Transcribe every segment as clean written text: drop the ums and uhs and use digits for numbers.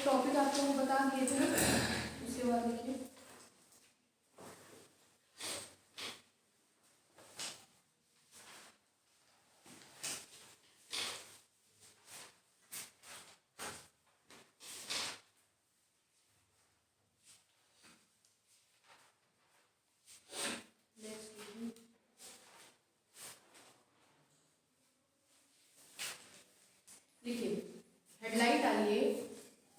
Topic आपको बता दिए थे ना, उसके बाद देखिए हेडलाइट आइए,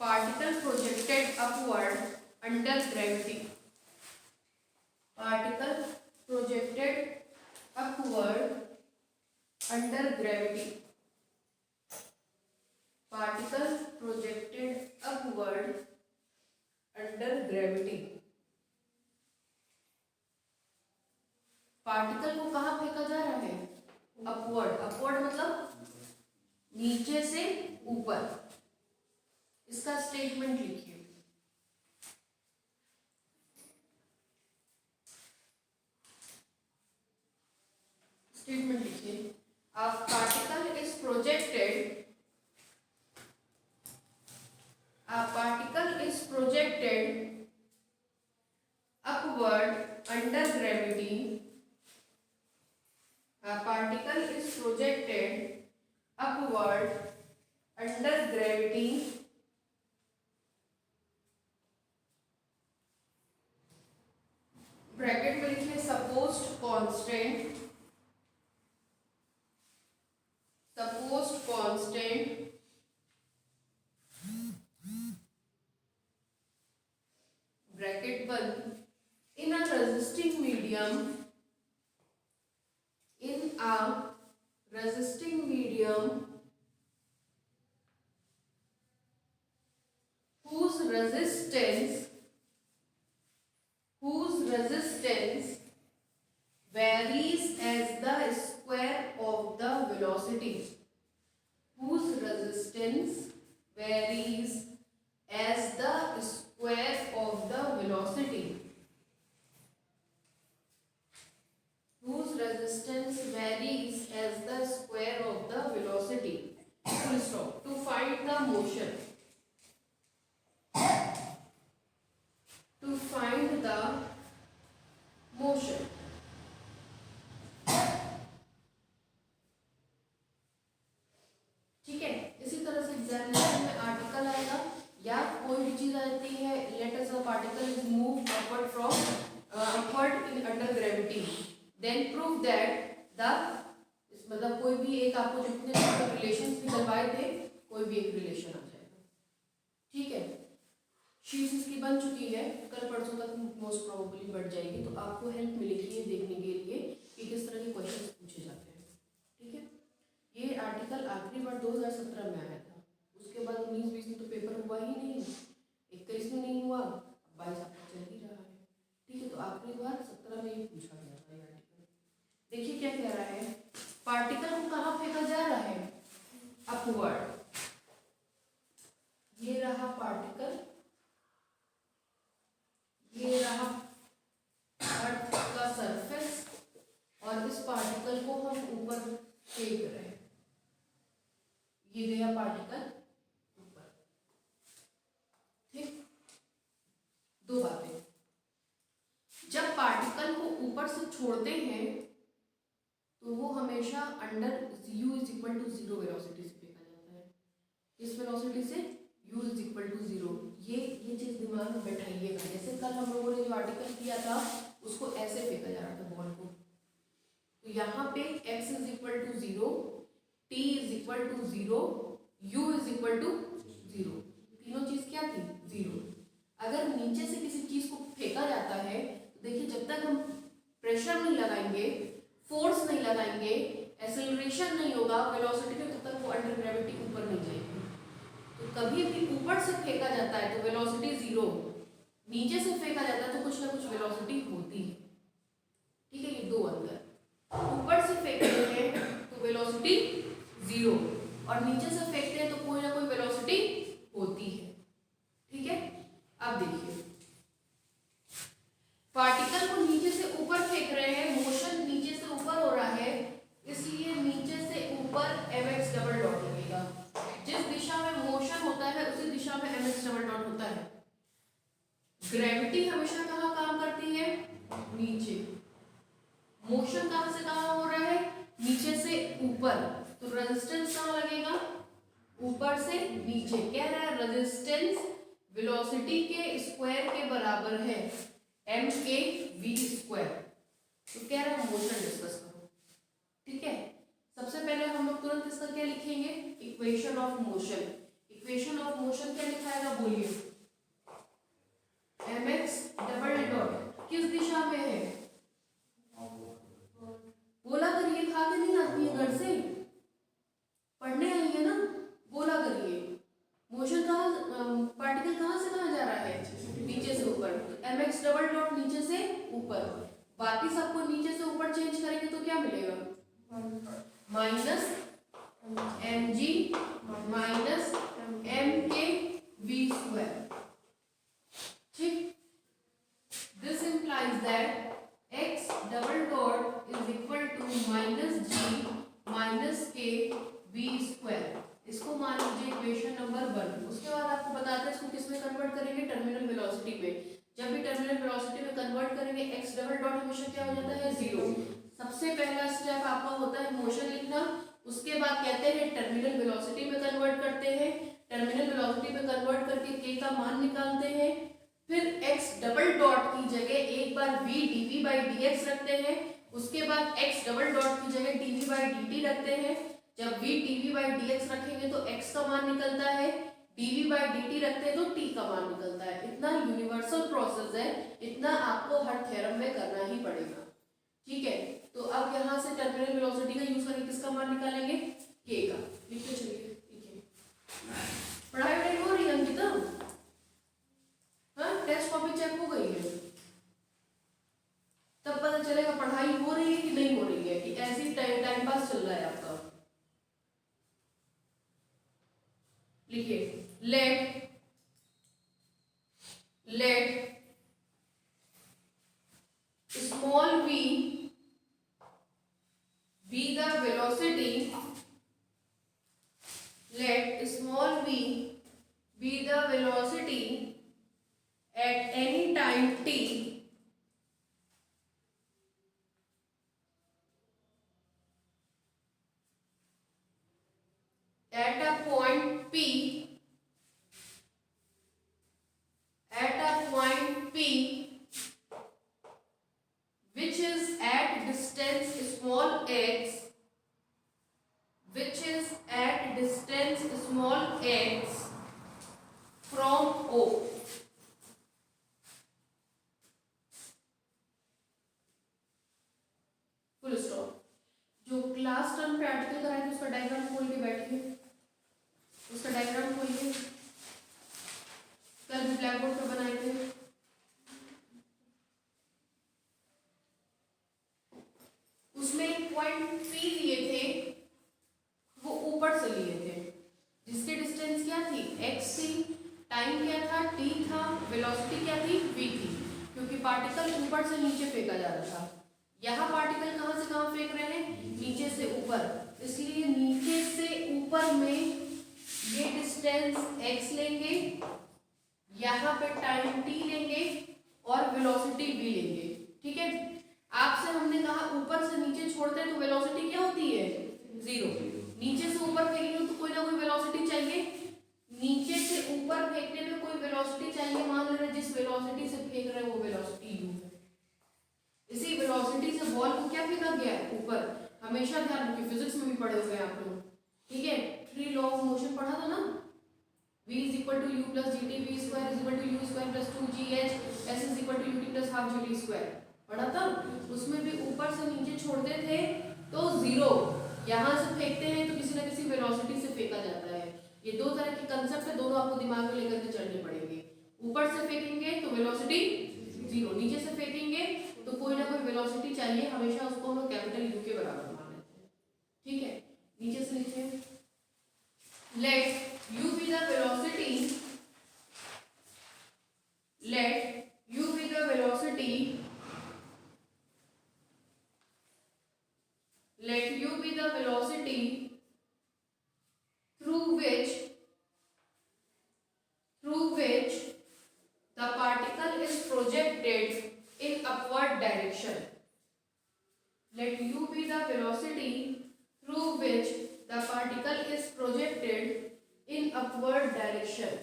particle projected upward under gravity. Particle projected upward under gravity. Particle projected upward under gravity. Particle को कहाँ फेंका जा रहा है? अपवर्ड। अपवर्ड मतलब नीचे से ऊपर। इसका स्टेटमेंट लिखिए। स्टेटमेंट लिखिए, अ particle is projected, a particle is projected upward under gravity. A particle is projected upward under gravity bracket में लिखिए supposed constant, supposed constant bracket बंद, in a resisting medium, in a resisting medium whose resistance varies as the square of the velocity. Whose resistance varies as the square of the velocity. Whose resistance varies as the square of the velocity. Full stop. To find the motion. To find the motion. ठीक है, इसी तरह से examination में article आएगा या कोई भी चीज आती है, let us a particle is move upward from upward in under gravity, then prove that the, मतलब कोई भी एक आपको जितने रिलेशंस निकलवाए थे, कोई भी एक रिलेशन आ जाएगा। ठीक है, शीट्स इसकी बन चुकी है, कल परसों तक मोस्ट प्रोबेबली बढ़ जाएगी, तो आपको हेल्प मिलेगी ये देखने के लिए कि किस तरह के क्वेश्चंस पूछे जाते हैं। ठीक है, ये आर्टिकल आखिरी बार 2017 में आया था, उसके बाद 19-20 में तो पेपर हुआ ही नहीं, 21 में नहीं हुआ, 22 आपका चल ही रहा है। ठीक है, तो आखिरी बार 17 में ही पूछा गया था ये आर्टिकल। देखिए क्या कह रहा है, पार्टिकल को कहाँ फेंका जा रहा है? अपवर्ड। ये रहा पार्टिकल, ये रहा अर्थ का सरफेस, और इस पार्टिकल को हम ऊपर फेंक रहे हैं। ये गया पार्टिकल ऊपर। ठीक, दो बातें, जब पार्टिकल को ऊपर से छोड़ते हैं तो वो हमेशा under u is equal to 0 velocity से फेंका जाता है। इस वेलोसिटी से u इज इक्वल टू 0, ये चीज दिमाग में बैठाइएगा। जैसे कल हम लोगों ने जो आर्टिकल किया था, उसको ऐसे फेंका जा रहा था बॉल को, तो यहाँ पे x is equal to 0, t is equal to 0, u is equal to 0, तीनों चीज क्या थी? 0। अगर नीचे से किसी चीज को फेंका जाता है, तो देखिए जब तक हम प्रेशर नहीं लगाएंगे, फोर्स नहीं लगाएंगे, एक्सेलरेशन नहीं होगा वेलोसिटी में, तब तक वो अंडर ग्रेविटी ऊपर नहीं जाएगी। तो कभी भी ऊपर से फेंका जाता है तो वेलोसिटी 0, नीचे से फेंका जाता है तो कुछ ना कुछ वेलोसिटी होती है। ठीक है, ये दो अंतर, ऊपर से फेंकते हैं तो वेलोसिटी 0, और नीचे से फेंकते हैं तो कोई ना कोई वेलोसिटी होती है। ठीक है, अब देखिए पार्टिकल को नीचे से ऊपर फेंक रहे हैं, मोशन नीचे से ऊपर हो रहा है, इसलिए नीचे से ऊपर mx डबल डॉट लगेगा। जिस दिशा में मोशन होता है उसी दिशा दिशा में mx डबल डॉट होता है। ग्रेविटी हमेशा कहाँ काम करती है? नीचे। मोशन कहाँ से कहाँ हो रहा है? नीचे से ऊपर। तो रेजिस्टेंस कहाँ लगेगा? ऊपर से नीचे। कह रहा है रेजिस्टेंस वेलोसिटी के स्क्वायर के बराबर है m के v स्क्वायर। तो कह रहा है मोशन डिस्कस करो। ठीक है, सबसे पहले हम लोग तुरंत इसका क्या लिखेंगे? Equation of motion. Equation of motion क्या लिखाएगा बोलिए? mx डबल डॉट किस दिशा में है? बोला करिए, खा के नहीं आती है घर से, पढ़ने आई है ना, बोला करिए। मोशन कहाँ, पार्टिकल कहाँ से कहाँ जा रहा है? नीचे से ऊपर। तो mx डबल डॉट नीचे से ऊपर। बाकी सबको नीचे से ऊपर चेंज करेंगे तो क्या मिलेगा? Minus mg minus m k v square. ठीक, this implies that x double dot is equal to minus g minus k v square. इसको मान लीजिए इक्वेशन नंबर 1। उसके बाद आपको बताते हैं इसको किस में कन्वर्ट करेंगे? टर्मिनल वेलोसिटी में। जब भी टर्मिनल वेलोसिटी में कन्वर्ट करेंगे x डबल डॉट हमेशा क्या हो जाता है? 0। सबसे पहला स्टेप आपका होता है मोशन लिखना। उसके बाद कहते हैं टर्मिनल वेलोसिटी में कन्वर्ट करते हैं। टर्मिनल वेलोसिटी में कन्वर्ट करके k का मान निकालते हैं। फिर x डबल डॉट की जगह एक बार v dv बाई dx रखते हैं। उसके बाद x डबल डॉट की जगह dv बाई dt रखते हैं। जब v dv बाई dx रखेंगे तो x का मान निकलता है, dv बाई dt रखते हैं तो t का मान निकलता है। इतना यूनिवर्सल प्रोसेस है, इतना आपको हर थ्योरम में करना ही पड़ेगा। ठीक है, तो अब यहाँ से टर्मिनल वेलोसिटी का यूज करके किसका मान निकालेंगे? k का। लिखते चलिए। ठीक है, पढ़ाई वढ़ाई हो रही है अंकिता? हाँ, टेस्ट कॉपी चेक हो गई है? तब पता चलेगा पढ़ाई हो रही है कि नहीं हो रही है, कि ऐसे ही टाइम पास चल रहा है आपका। लिखिए, let small v be the velocity, let small v be the velocity at any time t at a point p, at a point p which is at distance small x, which is at distance small x from O। Full stop. जो class term पे article कराए थे उसका diagram खोल के बैठिए, उसका diagram खोलिए। कल भी ब्लैक बोर्ड पे बनाए थे। उसमें पॉइंट पी लिए थे, वो ऊपर से लिए थे, जिसकी डिस्टेंस क्या थी? x थी, टाइम क्या था? t था, वेलोसिटी क्या थी? v थी। क्योंकि पार्टिकल ऊपर से नीचे फेंका जा रहा था। यहाँ पार्टिकल कहाँ से कहाँ फेंक रहे हैं? नीचे से ऊपर। इसलिए नीचे से ऊपर में ये डिस्टेंस x लेंगे, यहाँ पे टाइम t लेंगे और वेलोसिटी v लेंगे। ठीक है, आपसे हमने कहा ऊपर से नीचे छोड़ते हैं तो वेलोसिटी क्या होती है? 0। नीचे से ऊपर फेंकेंगे तो कोई ना कोई वेलोसिटी चाहिए। नीचे से ऊपर फेंकने में कोई वेलोसिटी चाहिए। मान ले रहे जिस वेलोसिटी से फेंक रहे हैं वो वेलोसिटी u है। इसी वेलोसिटी से बॉल को क्या फेंका गया है? ऊपर। हमेशा ध्यान रखिए, फिजिक्स में भी पढ़े हुए आप लोग। ठीक है, 3 लॉ ऑफ मोशन पढ़ा था ना? v is equal to u plus gt, v square is equal to u square plus 2gh, s is equal to ut plus half gt square पढ़ा था। उसमें भी ऊपर से नीचे छोड़ते थे तो 0, यहाँ से फेंकते हैं तो किसी ना किसी वेलोसिटी से फेंका जाता है। ये दो तरह के कंसेप्ट है, दोनों आपको दिमाग में लेकर के चलने पड़ेंगे। ऊपर से फेंकेंगे तो वेलोसिटी 0, नीचे से फेंकेंगे तो कोई ना कोई वेलोसिटी चाहिए। हमेशा उसको हम लोग कैपिटल U के बराबर मान लेते हैं। ठीक है, नीचे से लिखिए, late u be the velocity, let u be the velocity, let u be the velocity through which velocity through which the particle is projected in upward direction.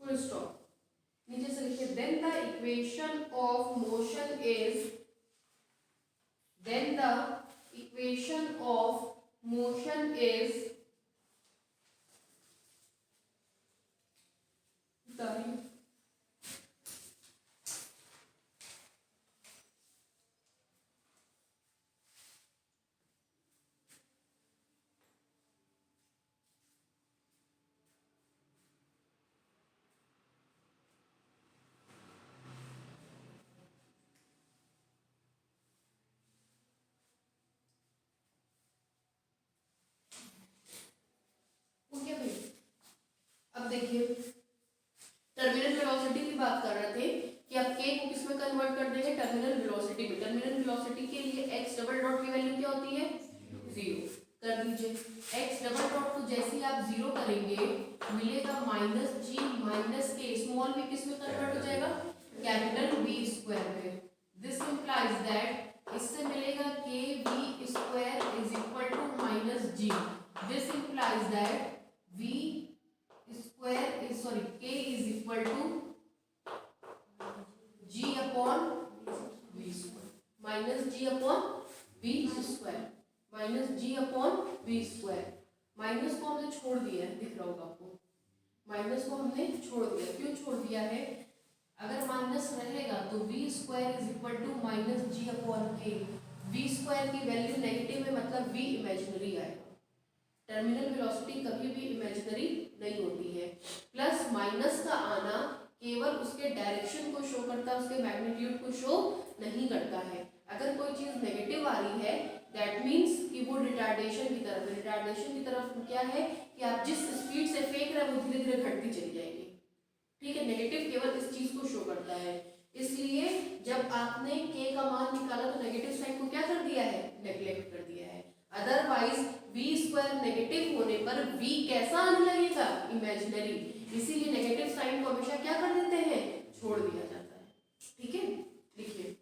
Full stop. नीचे से लिखिए then the equation of motion is अब देखिए terminal velocity की बात कर रहे थे कि आप के को किसमें कन्वर्ट कर देंगे, टर्मिनल वेलोसिटी में। टर्मिनल वेलोसिटी के लिए एक्स डबल डॉट की वैल्यू क्या होती है, 0 कर दीजिए। एक्स डबल डॉट को जैसे ही आप 0 करेंगे मिलेगा minus g minus k, small v किस में कन्वर्ट हो जाएगा, कैपिटल V स्क्वायर में। दिस इंप्लाइज दैट इससे मिलेगा k v square is equal to minus g. This implies that v square is sorry k is equal to g upon v square, minus g upon v square, minus g upon v square. Minus को हमने छोड़ दिया है, दिख रहा होगा आपको, minus को हमने छोड़ दिया। क्यों छोड़ दिया है, अगर माइनस रहेगा तो v square is equal to minus g upon k। v square की वैल्यू नेगेटिव है मतलब v इमेजिनरी आएगा। टर्मिनल वेलोसिटी कभी भी इमेजिनरी नहीं होती है। प्लस माइनस का आना केवल उसके डायरेक्शन को शो करता है, उसके मैग्नीट्यूड को शो नहीं करता है। अगर कोई चीज नेगेटिव आ रही है दैट मीन्स कि वो रिटार्डेशन की तरफ, रिटार्डेशन की तरफ क्या है कि आप जिस स्पीड से फेंक रहे हैं वो धीरे धीरे घटती चली जाएगी। ठीक है, नेगेटिव केवल इस चीज को शो करता है। इसलिए जब आपने k का मान निकाला तो नेगेटिव साइन को क्या कर दिया है, नेग्लेक्ट कर दिया है। अदरवाइज v स्क्वायर नेगेटिव होने पर v कैसा आने लगेगा, इमेजिनरी। इसीलिए नेगेटिव साइन को हमेशा क्या कर देते हैं, छोड़ दिया जाता है। ठीक है, लिखिए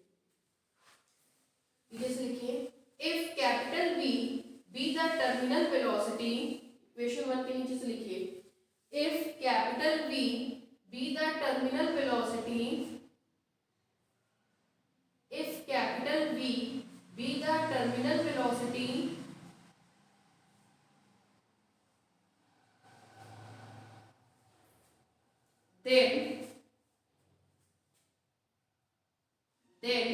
जैसे लिखिए if capital V be the terminal velocity, equation 1 के नीचे से लिखिए if capital V be the terminal velocity, if capital V be the terminal velocity then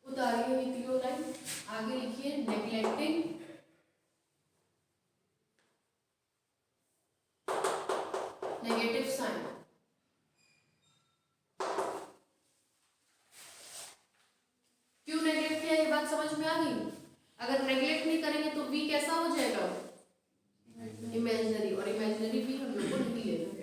उतारिए ये तीनों लाइन, आगे लिखिए नेग्लेक्टिंग नेगेटिव साइन। क्यों नेग्लेक्ट किया, ये बात समझ में आ गई। अगर नेग्लेक्ट नहीं करेंगे तो v कैसा हो जाएगा, इमेजिनरी, और इमेजिनरी भी हम लोग को नहीं लेना है।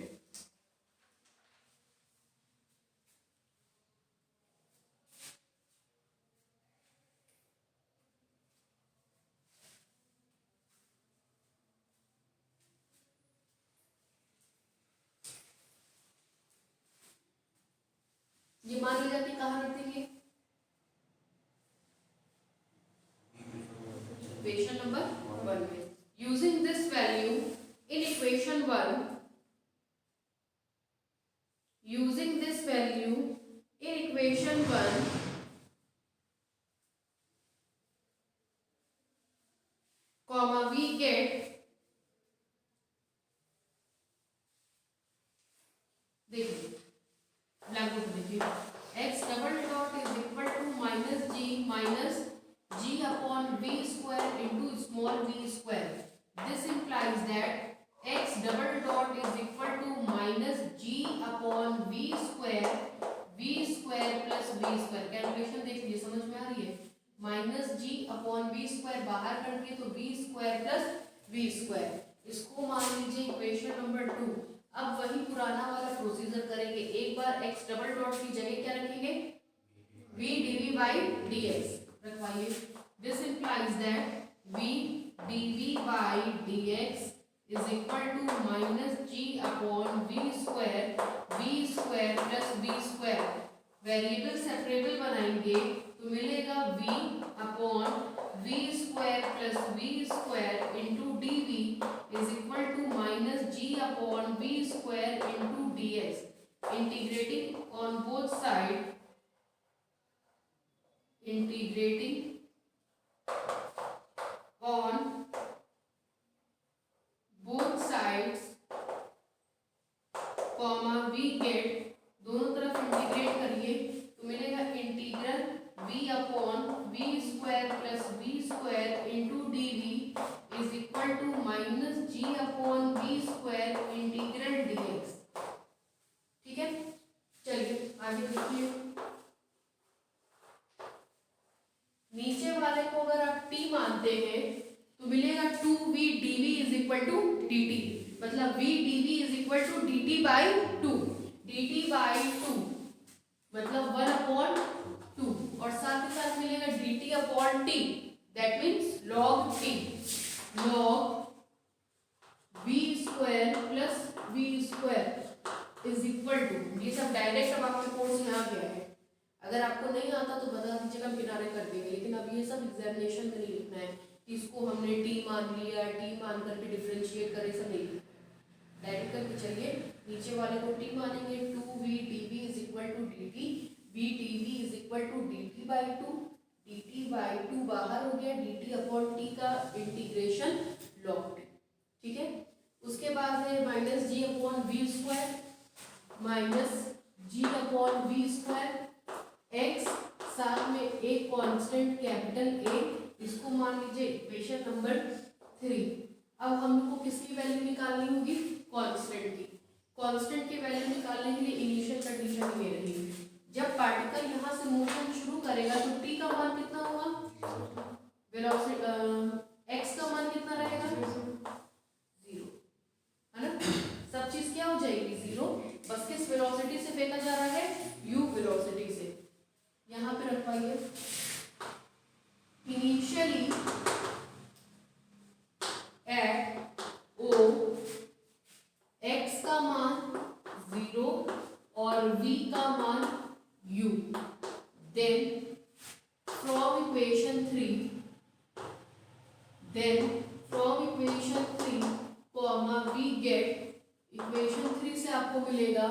ये मान ली जाती कहाँ रखेंगे, इक्वेशन नंबर 1 में। Using this value in equation 1, using this value in equation 1 comma we get, देखिए ब्लैक बोर्ड देखिए, x double dot is equal to minus g upon v square into small v square. This implies that x double dot is equal to minus g upon v square plus v square. Calculation देख लीजिए, समझ में आ रही है। Minus g upon v square बाहर कर दिए तो v square plus v square, इसको मान लीजिए इक्वेशन नंबर 2। अब वही पुराना वाला प्रोसीजर करेंगे। एक बार x डबल डॉट की जगह क्या रखेंगे, v dv बाई dx रखवाइए। This implies that v dv by dx is equal to minus g upon v square plus v square. Variable separable बनाएंगे तो मिलेगा v upon v square plus v square into d v is equal to minus g upon v square into d x. Integrating on both side, integrating on both sides comma we get, दोनों तरफ integrate करिए तो मिलेगा integral v upon v square plus v square into d v is equal to minus g upon v square integral d x. ठीक है, चलिए आगे देखिए। नीचे वाले को अगर आप t मानते हैं तो मिलेगा 2v dv is equal to dt, मतलब v dv is equal to dt by 2, dt by 2 मतलब 1 अपॉन 2, और साथ ही साथ मिलेगा dt upon t, that means log t, log v square plus v square is equal to, ये सब direct अब आपके कोर्स में आ गया है। अगर आपको नहीं आता तो बता दीजिएगा, हम किनारे कर देंगे, लेकिन अब ये सब एग्जामिनेशन में नहीं लिखना है कि इसको हमने टी मान लिया, टी मान करके डिफरेंशिएट करे, सब नहीं लिखना। डायरेक्ट करके चलिए, नीचे वाले को टी मानेंगे 2v dv is equal to dt, v dv is equal to dt by 2, dt by 2 बाहर हो गया, dt अपॉन t का इंटीग्रेशन log t। ठीक है, उसके बाद है minus g upon v square, minus g upon v square x, साथ में एक कांस्टेंट कैपिटल A, इसको मान लीजिए इक्वेशन नंबर 3। अब हम लोग को किसकी वैल्यू निकालनी होगी? कांस्टेंट की। कांस्टेंट की वैल्यू निकालने के लिए इनिशियल कंडीशन ये रहेगी, जब पार्टिकल यहाँ से मूवमेंट शुरू करेगा तो t का मान कितना होगा, वेलोसिटी x का मान कितना रहेगा, 0, है ना। सब चीज क्या हो जाएगी, 0। बस किस वेलोसिटी से फेंका जा रहा है, u वेलोसिटी से। यहाँ पे रखवाइए, इनिशियली एट O x का मान 0 और v का मान u, then from equation 3 comma we get, equation 3 से आपको मिलेगा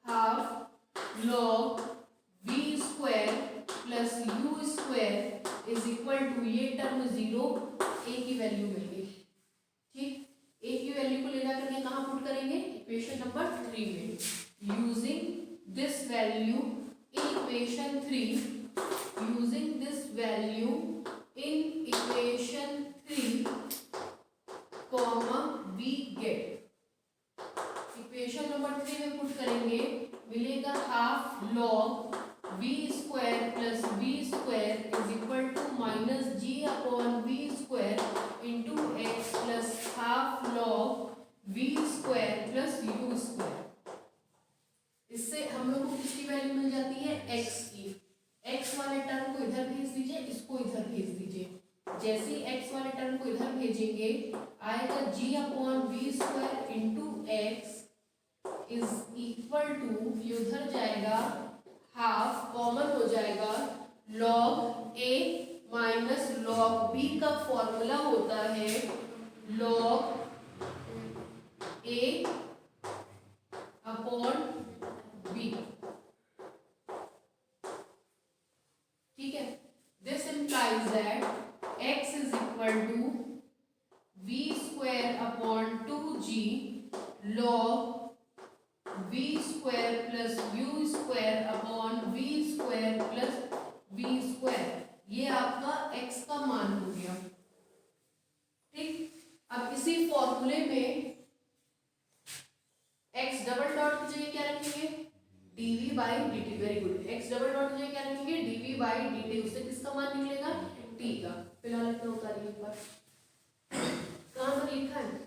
half log v square plus u square is equal to, ये टर्म 0, a की वैल्यू मिल गई। ठीक, a की वैल्यू को ले जा करके कहाँ पुट करेंगे, इक्वेशन नंबर 3 में। Using this value in equation 3, using this value in equation 3 comma we get, equation number 3 में पुट करेंगे, मिलेगा half log v square plus v square is equal to minus g upon v square into x plus half log v square plus u square. इससे हम लोग को किसकी value मिल जाती है, x की। x वाले टर्म को इधर भेज दीजिए, इसको इधर भेज दीजिए। जैसे ही x वाले टर्म को इधर भेजेंगे आएगा g upon v square into x is equal to, ये उधर जाएगा, हाफ कॉमन हो जाएगा, log a minus log b का फॉर्मूला होता है log a अपॉन b। ठीक है, this implies that x is equal to v square upon 2g log v square plus u square upon v square plus v square, ये आपका x का मान हो गया। ठीक, अब इसी फॉर्मूले में x डबल डॉट की जगह क्या रखेंगे, dv by dt। Very good, x double dot की जगह क्या रखेंगे, dv बाई dt। उससे किसका मान निकलेगा, t का। फिलहाल इतना उतारिए एक बार, कहाँ पर लिखा है,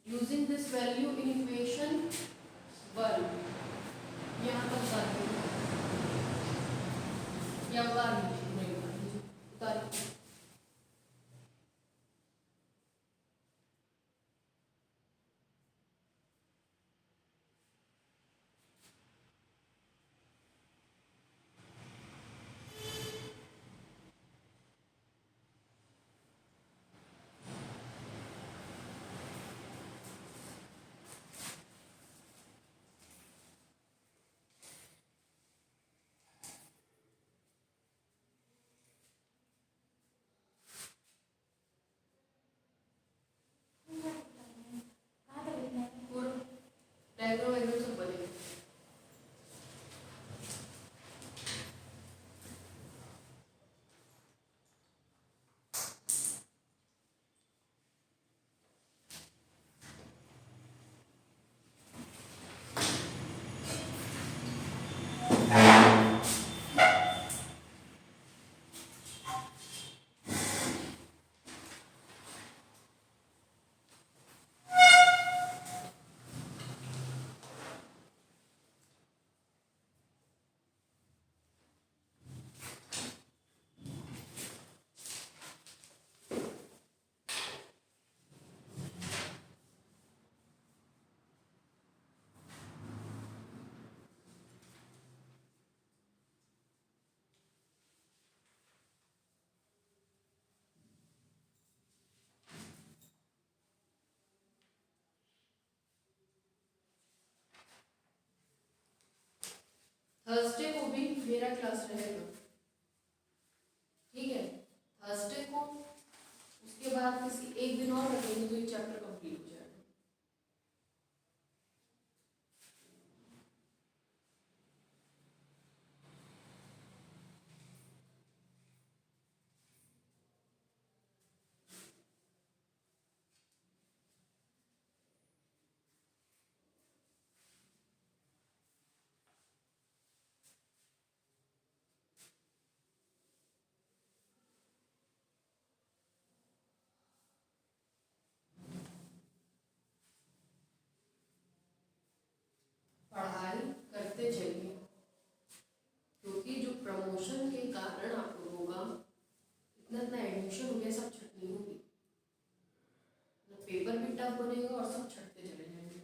using this value in equation 1, यहाँ पर उतारिए या उतार लीजिए, उतारिए। तो सब बनेगा। थर्सडे को भी मेरा क्लास रहेगा, ठीक है। थर्सडे को उसके बाद किसी एक दिन और रखेंगे तो ये चैप्टर कंप्लीट हो जाएगा। पढ़ाई करते चलिए, क्योंकि जो प्रमोशन के कारण आप लोगों का इतना इतना एडमिशन हो गया, सब छटनी होगी, पेपर भी टफ बनेगा और सब छटते चले जाएंगे।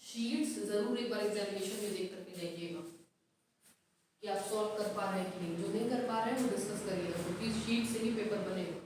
शीट्स जरूर एक बार एग्जामिनेशन में देख करके जाइएगा कि आप सॉल्व कर पा रहे हैं कि नहीं। जो नहीं कर पा रहे हैं वो डिस्कस करिएगा, क्योंकि शीट से ही पेपर बनेगा।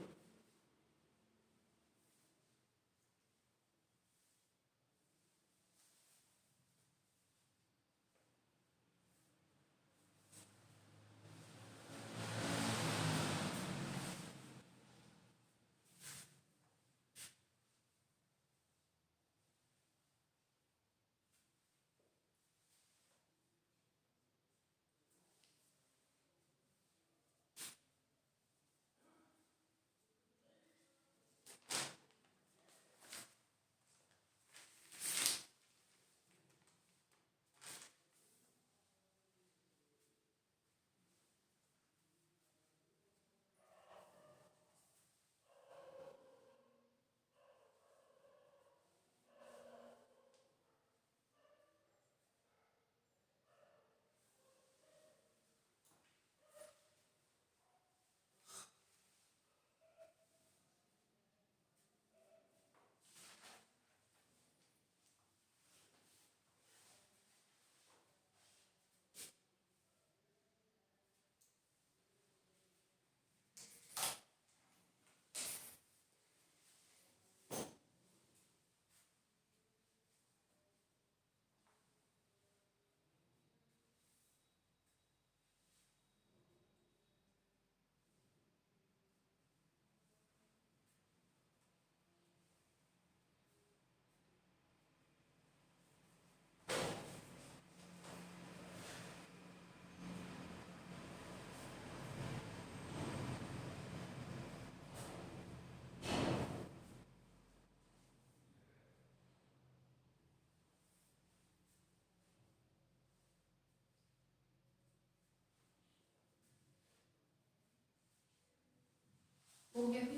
हो गया भी,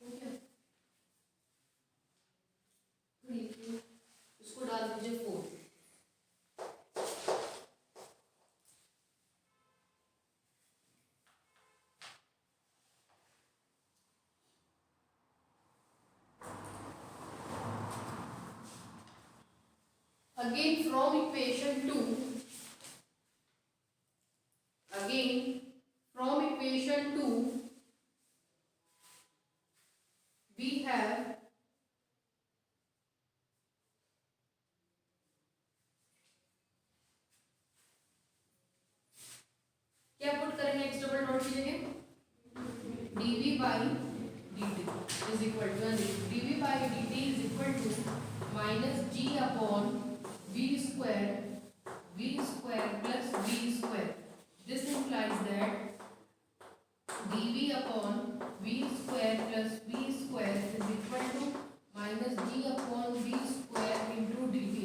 हो गया। तो लिखिए, इसको डाल दीजिए 4। Again from equation 2, again from equation 2 we have क्या पुट करेंगे एक्स डबल डॉट की जगह, dv by dt is equal to dv by dt is equal to minus g upon v square plus v square. This implies that dv upon v square plus v square is equal to minus g upon v square into dt.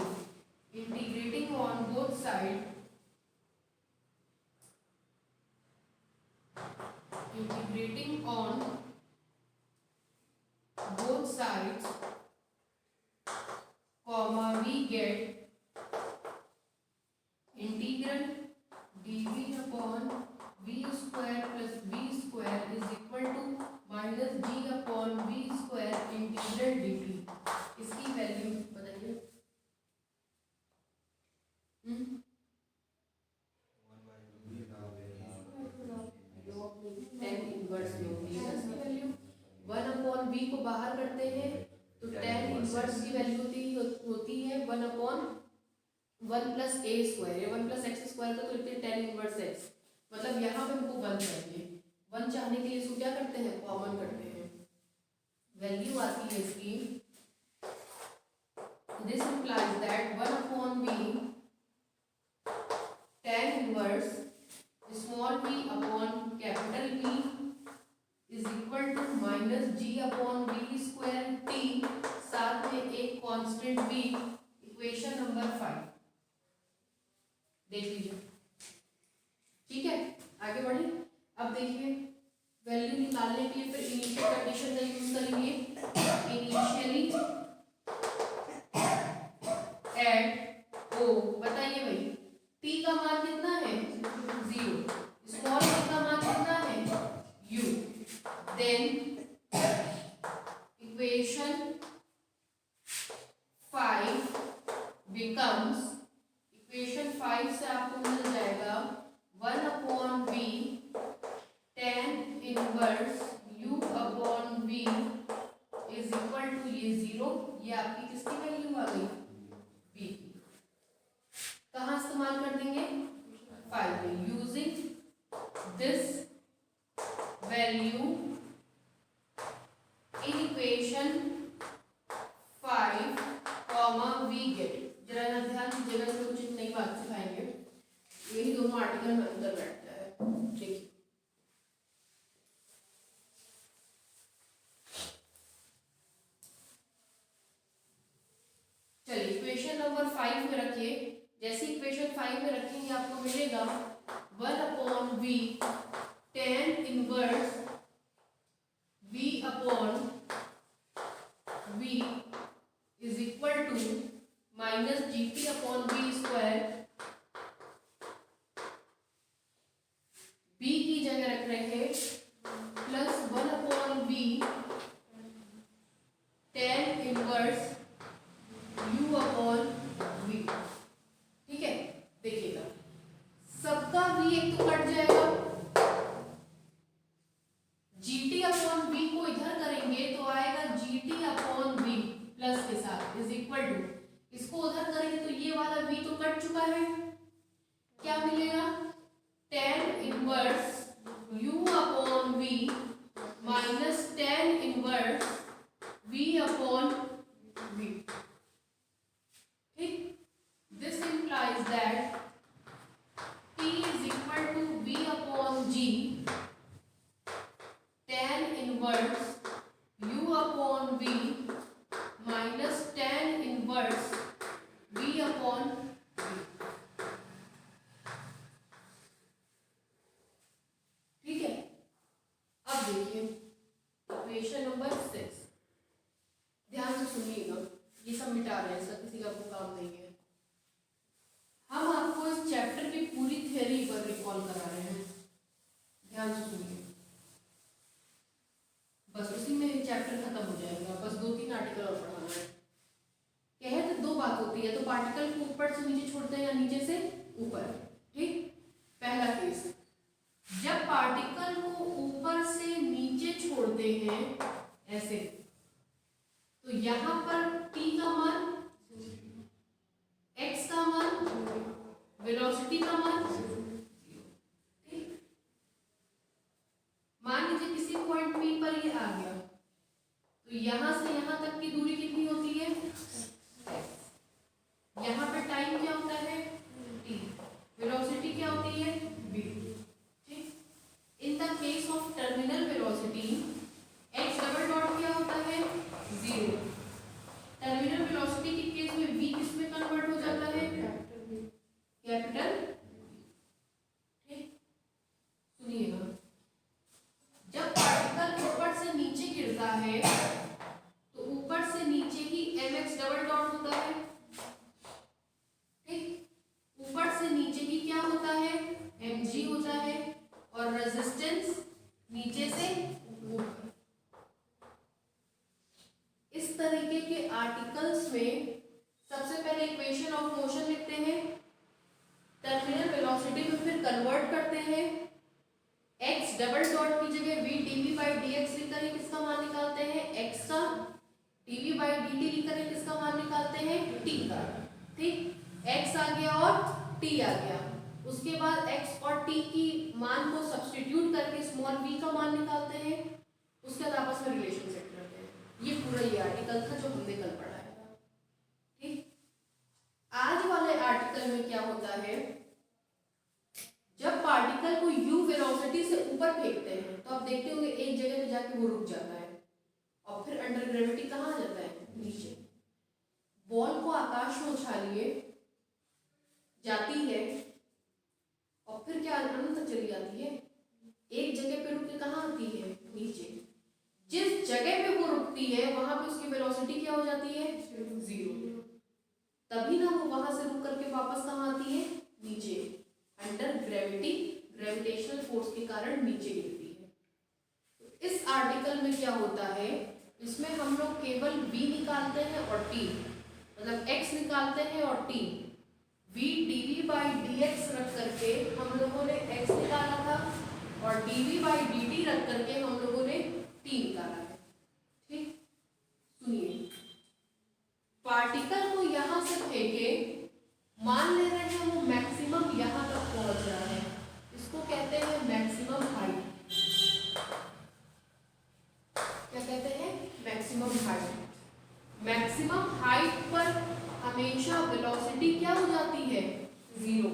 Integrating on both sides, comma we get integral dv upon v square plus v square is equal to minus g upon v square integral dt. इसकी value बताइए. Tan inverse में होती है इसकी value. 1/v को बाहर करते हैं तो टेन इनवर्स की वैल्यू होती है 1/1 प्लस ए स्क्वायर. या 1 प्लस एक्स स्क्वायर का तो लिखते हैं टेन इनवर्स एक्स. मतलब यहाँ पे हमको 1 चाहिए. 1 चाहने के लिए इसको क्या करते हैं, कॉमन करते हैं. वैल्यू आती है इसकी, this implies that 1/v tan inverse small v upon capital V is equal to minus g upon v square t, साथ में एक कांस्टेंट v. इक्वेशन नंबर 5 देख लीजिए. ठीक है, आगे बढ़े. अब देखिए वैल्यू निकालने के लिए फिर इनिशियल कंडीशन का यूज करेंगे. इनिशियली एट ओ, बताइए भाई t का मान कितना है 0, स्मॉल v का मान कितना है u. Then equation 5 becomes, equation 5 से आपको मिल जाएगा 1/v tan inverse u upon v is equal to ये 0. ये आपकी किसकी वैल्यू आ गई, v की. कहाँ इस्तेमाल कर देंगे, 5 में. Using this value in equation 5 comma we get. जरा ना ध्यान दीजिएगा, इसमें कुछ नई बात सिखाएंगे. यही दोनों आर्टिकल में अंतर बैठता है. देखिए चलिए इक्वेशन नंबर 5 में रखिए. जैसे इक्वेशन 5 में रखेंगे आपको मिलेगा 1/v tan inverse v upon v is equal to minus gt upon v square. v की जगह रख रहे हैं plus 1/v tan inverse u upon v. ठीक है, देखिएगा सबका v एक तो कट जाएगा. gt अपॉन v को इधर करेंगे तो आएगा gt अपॉन v प्लस के साथ इज इक्वल टू, इसको उधर करेंगे तो ये वाला v तो कट चुका है. क्या मिलेगा, tan inverse u upon v minus tan inverse v upon v. ठीक, this implies that t is equal to v upon g tan inverse u upon v minus tan inverse v upon v. ठीक है, अब देखिए equation number 6. ध्यान से सुनिएगा, ये सब मिटा रहे हैं, सब किसी का कोई काम नहीं है. हम आपको इस चैप्टर की पूरी थ्योरी पर रिकॉल करा रहे हैं. ध्यान से सुनिए, बस उसी में चैप्टर खत्म हो जाएगा. बस 2-3 आर्टिकल और पढ़ाना है. कहे तो 2 बात होती है, तो पार्टिकल को ऊपर से नीचे छोड़ते हैं या नीचे से ऊपर. ठीक, पहला केस जब पार्टिकल को ऊपर से नीचे छोड़ते हैं ऐसे, तो यहाँ पर t का मान, x का मान, वेलोसिटी का मान. ठीक, वेलोसिटी में फिर कन्वर्ट करते हैं, x डबल डॉट की जगह v dv बाई dx लिखकर ही किसका मान निकालते हैं, x का, dv बाई dt लिखकर ही किसका मान निकालते हैं, t का। ठीक, x आ गया और t आ गया। उसके बाद x और t की मान को सब्स्टिट्यूट करके स्मॉल v का मान निकालते हैं, उसके बाद आपस में रिलेशन सेट करते हैं। ये पूरा ये आर्टिकल था जो हमने कल पढ़ाया था। ठीक, आज वाले आर्टिकल में क्या होता है, जब पार्टिकल को u वेलोसिटी से ऊपर फेंकते हैं तो आप देखते होंगे एक जगह पे जाके वो रुक जाता है और फिर अंडर ग्रेविटी कहाँ आ जाता है, नीचे। बॉल को आकाश में उछालिए, जाती है और फिर क्या अनंत तक चली जाती है, एक जगह पे रुक के कहाँ आती है, नीचे। जिस जगह पे वो रुकती है वहां पे उसकी वेलोसिटी क्या हो जाती है, 0। तभी ना वो वहां से रुक करके वापस कहाँ आती है, नीचे, अंडर ग्रेविटी, ग्रेविटेशनल फोर्स के कारण नीचे गिरती है। तो इस आर्टिकल में क्या होता है, इसमें हम लोग केवल v निकालते हैं और t, मतलब x निकालते हैं और t, v dv by dx रख करके हम लोगों ने x निकाला था और dv बाई dt रख करके हम लोगों ने t निकाला है। ठीक, सुनिए, पार्टिकल को यहां से फेंके, मान ले रहे हैं वो मैक्सिमम यहां तक पहुंच रहा है, इसको कहते हैं मैक्सिमम हाइट। क्या कहते हैं, मैक्सिमम हाइट। मैक्सिमम हाइट पर हमेशा वेलोसिटी क्या हो जाती है, 0।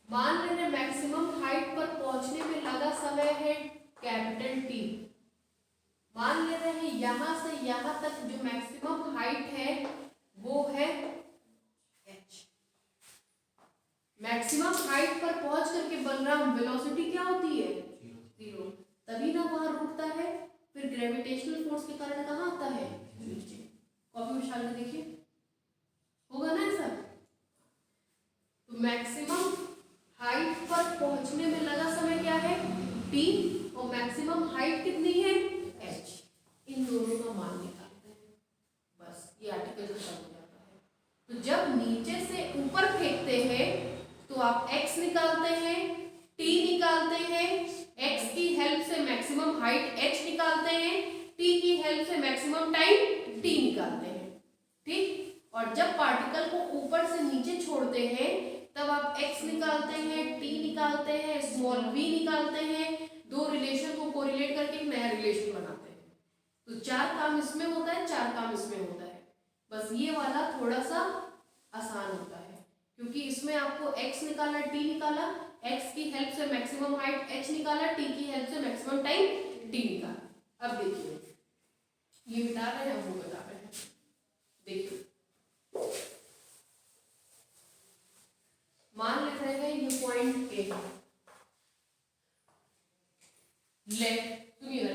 मान ले रहे मैक्सिमम हाइट पर पहुंचने में लगा समय है कैपिटल T। मान ले रहे हैं यहां से यहां तक जो मैक्सिमम हाइट है वो है h। मैक्सिमम हाइट पर पहुंच करके बलराम वेलोसिटी क्या होती है, 0। तभी ना वहां रुकता है, फिर ग्रेविटेशनल फोर्स के कारण कहाँ आता है, नीचे। कॉपी में शाल देखिए, होगा ना ऐसा। तो मैक्सिमम हाइट पर पहुंचने में लगा समय क्या है, t, और मैक्सिमम हाइट कितनी है, h। इन दोनों का मान निकालते हैं, बस ये आर्टिकल खत्म हो जाता है। तो जब नीचे से ऊपर फेंकते हैं तो आप x निकालते हैं, t निकालते हैं, x की हेल्प से मैक्सिमम हाइट h निकालते हैं, t की हेल्प से मैक्सिमम टाइम t निकालते हैं। ठीक, और जब पार्टिकल को ऊपर से नीचे छोड़ते हैं तब आप x निकालते हैं, t निकालते हैं, स्मॉल v निकालते हैं, दो रिलेशन को कोरिलेट करके एक नया रिलेशन बनाते हैं। तो 4 काम इसमें होता है, 4 काम इसमें होता है। बस ये वाला थोड़ा सा आसान होता है क्योंकि इसमें आपको x निकाला, t निकाला, x की हेल्प से मैक्सिमम हाइट h निकाला, t की हेल्प से मैक्सिमम टाइम t निकाला। अब देखिए, ये बता रहे हैं, वो बता रहे हैं। देखिए, मान ले रहे हैं ये पॉइंट A है।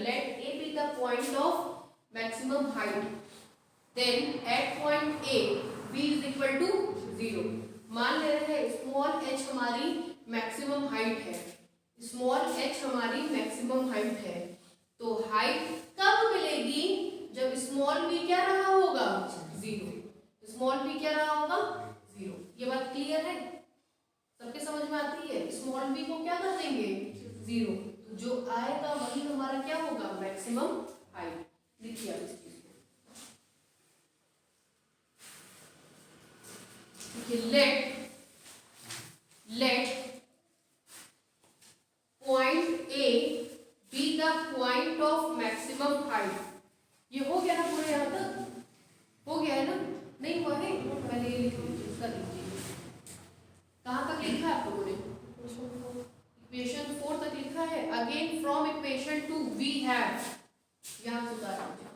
let A be the point of maximum height, then at point A B is equal to 0। मान ले रहे हैं स्मॉल h हमारी मैक्सिमम हाइट है, स्मॉल h हमारी मैक्सिमम हाइट है। तो हाइट कब मिलेगी, जब स्मॉल v क्या रहा होगा, 0। स्मॉल v क्या रहा होगा, 0। ये बात क्लियर है, सबके समझ में आती है। स्मॉल v को क्या कर देंगे, 0। तो जो आएगा वही हमारा क्या होगा, मैक्सिमम हाइट। लिखिए आप इस चीज को, let point A be the point of maximum height। ये हो गया ना पूरे, यहाँ तक हो गया है ना, नहीं हुआ है, पहले ये लिख लीजिए, इसका लिखिए। कहाँ तक लिखा है आप लोगों ने, इक्वेशन 4 तक लिखा है। Again from equation 2 we have, यहाँ सुधार लीजिए।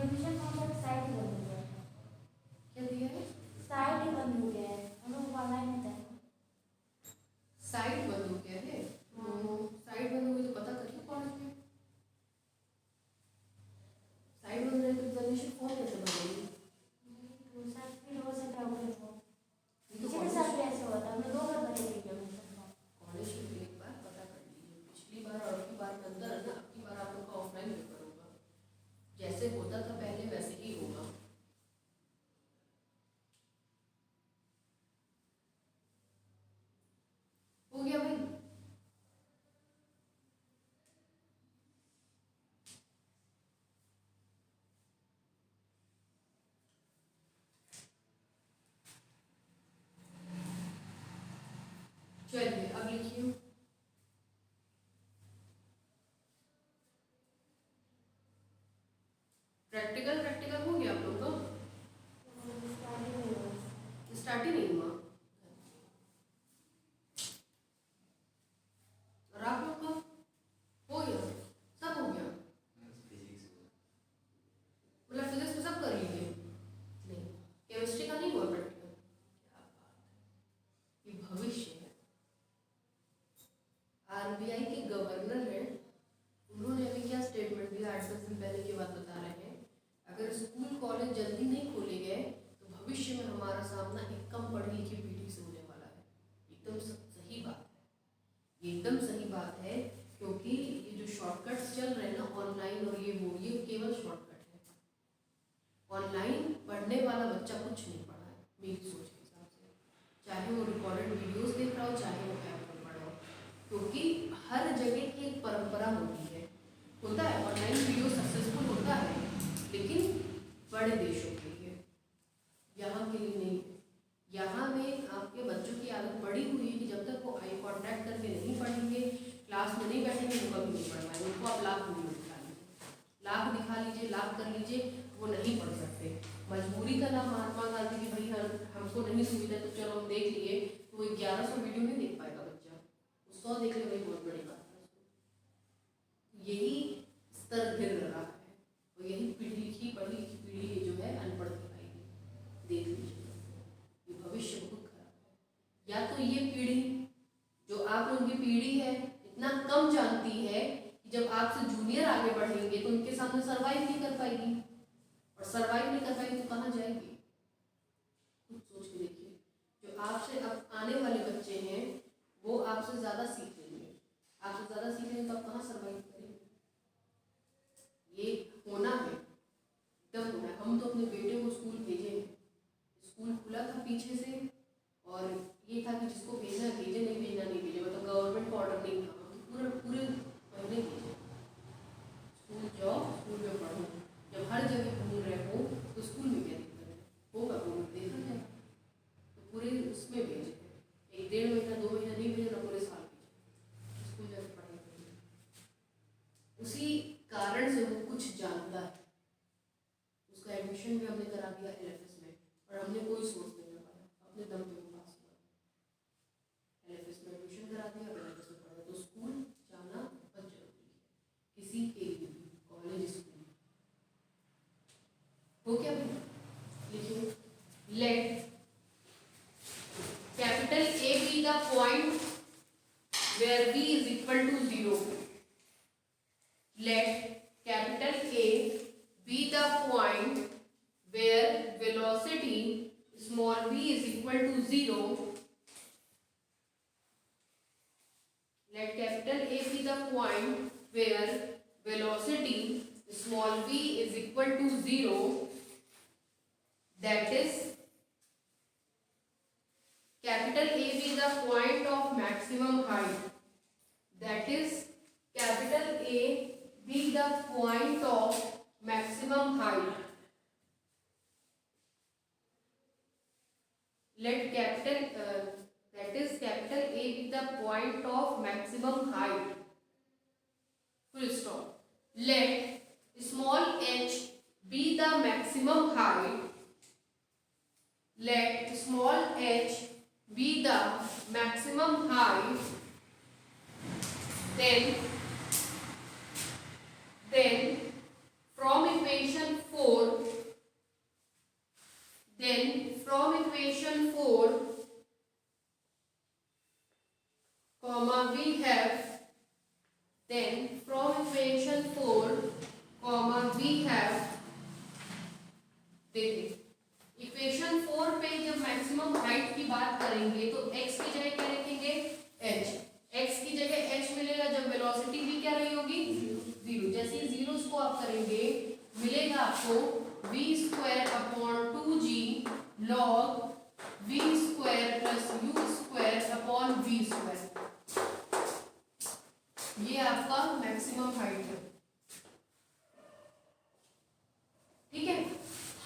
एडमिशन फॉर्म का साइट ही बंद हो गया था। क्या दिया है? साइट ही बंद हो गया है, हम लोग ऑनलाइन होता है। साइट बंद हो गया है? साइट बंद हो गई तो पता करिए कॉलेज में। साइट बंद रहे तो एग्जामिनेशन फॉर्म कैसे बनेगी? तो सर फिर हो सकता है वो तो ये तो पिछले कॉलेज साल भी ऐसे हुआ था, हमने 2 बार भरे थे एडमिशन फॉर्म। कॉलेज में एक बार पता कर लीजिए। पिछली बार और अबकी बार के अंदर है ना, अबकी बार आप लोग का ऑफलाइन पेपर होगा। जैसे होता था पहले वैसे ही होगा। हो गया भाई? चलिए अब लिखिए। प्रैक्टिकल प्रैक्टिकल हो गया आप लोग का? स्टार्ट ही नहीं हुआ। और आप लोग का हो गया? सब हो गया? मतलब फिजिक्स में सब कर लीजिए? नहीं, केमिस्ट्री का नहीं हुआ प्रैक्टिकल? क्या बात है, ये भविष्य है। आरबीआई के गवर्नर हैं, उन्होंने अभी क्या स्टेटमेंट दिया, 8-10 दिन पहले की बात बता रहे हैं। अगर स्कूल कॉलेज जल्दी नहीं खोले गए तो भविष्य में हमारा सामना एक कम पढ़ी लिखी पीढ़ी से होने वाला है। एकदम सही बात है, ये एकदम सही बात है। क्योंकि ये जो शॉर्टकट्स चल रहे हैं ना ऑनलाइन और ये केवल शॉर्टकट है। ऑनलाइन पढ़ने वाला बच्चा कुछ नहीं पढ़ा है मेरी सोच के हिसाब से, चाहे वो रिकॉर्डेड वीडियोस देख रहा हो चाहे वो ऐप पर पढ़ रहा हो। क्योंकि हर जगह की एक परंपरा होती है, होता है ऑनलाइन वीडियो सक्सेसफुल होता है, लेकिन बड़े देशों के लिए, यहाँ के लिए नहीं है। यहाँ में आपके बच्चों की आदत पड़ी हुई है कि जब तक वो आई कांटेक्ट करके नहीं पढ़ेंगे, क्लास में नहीं बैठेंगे, वो कभी नहीं पढ़ पाएंगे। उनको आप लाख वीडियो दिखा लीजिए, लाख दिखा लीजिए, लाख कर लीजिए, वो नहीं पढ़ सकते। मजबूरी का नाम महात्मा गांधी की, भाई हमको नहीं सुविधा तो चलो हम देख लिए, तो वो 1100 वीडियो नहीं देख पाएगा बच्चा, 100 देख ले, वही बहुत बड़ी बात है। यही स्तर गिर रहा है और यही पढ़ी लिखी पीढ़ी जो है अनपढ़ दिखाएगी। देख लीजिए, ये भविष्य बहुत खराब है। या तो ये पीढ़ी जो आप लोगों की पीढ़ी है इतना कम जानती है कि जब आपसे जूनियर आगे बढ़ेंगे तो उनके सामने सर्वाइव नहीं कर पाएगी, और सर्वाइव नहीं कर पाएगी तो कहाँ जाएगी? खुद सोच के देखिए। जो आपसे अब आने वाले बच्चे हैं वो आपसे ज़्यादा सीख लेंगे, आपसे ज़्यादा सीख लेंगे तो आप कहाँ सर्वाइव करेंगे? ये होना है, एकदम होना है। हम तो अपने बेटे को स्कूल भेजे हैं, स्कूल खुला था पीछे से और ये था कि जिसको भेजना भेजे, नहीं भेजना नहीं भेजे, मतलब गवर्नमेंट का ऑर्डर नहीं था, पूरे महीने भेजे स्कूल जाओ, स्कूल में पढ़ो। जब हर जगह घूम रहे हो तो स्कूल में क्या दिक्कत है? होगा वो देखा जाएगा, तो पूरे उसमें भेजे, 1-1.5 महीना 2 महीना नहीं भेजे ना, पूरे साल भेजे स्कूल जाकर पढ़ाई करेंगे। उसी कारण से वो कुछ जानता है। उसका एडमिशन भी हमने करा दिया LFS में, और हमने कोई सोर्स नहीं लगाया, अपने दम पे वो पास हुआ। LFS में एडमिशन करा दिया, LFS में पढ़ा। तो स्कूल जाना बहुत जरूरी है किसी के लिए भी, कॉलेज स्कूल हो क्या भाई? लिखिए, let capital A be the point where B is equal to 0. Let capital A be the point where velocity small v is equal to 0. Let capital A be the point where velocity small v is equal to 0. That is, capital A be the point of maximum height. That is, capital A be the point of maximum height. Let capital that is capital A be the point of maximum height. Full stop. Let small h be the maximum height. Let small h be the maximum height. Then from equation 4 equation 4, comma we have, then from equation 4, comma we have, देखिए equation 4 पे जब maximum height की बात करेंगे तो x की जगह क्या लिखेंगे h, x की जगह h मिलेगा जब वेलोसिटी भी क्या रही होगी जीरो। जैसे ही जीरोस को आप करेंगे मिलेगा आपको v square upon 2g log v square plus u square upon v square. ये आपका मैक्सिमम हाइट है, ठीक है।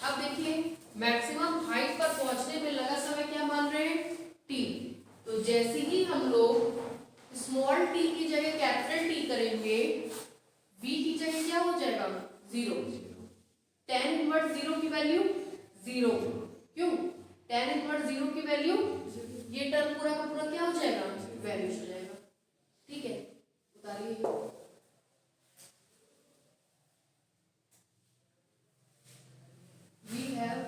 अब देखिए मैक्सिमम हाइट पर पहुंचने में लगा समय क्या मान रहे हैं t। तो जैसे ही हम लोग स्मॉल t की जगह कैपिटल T करेंगे v की जगह क्या हो जाएगा जीरो। tan इनवर्स जीरो की वैल्यू जीरो, क्यों tan इनवर्स जीरो की वैल्यू, ये टर्म पूरा का पूरा क्या हो जाएगा वैल्यू हो जाएगा, ठीक है। उतारिए we have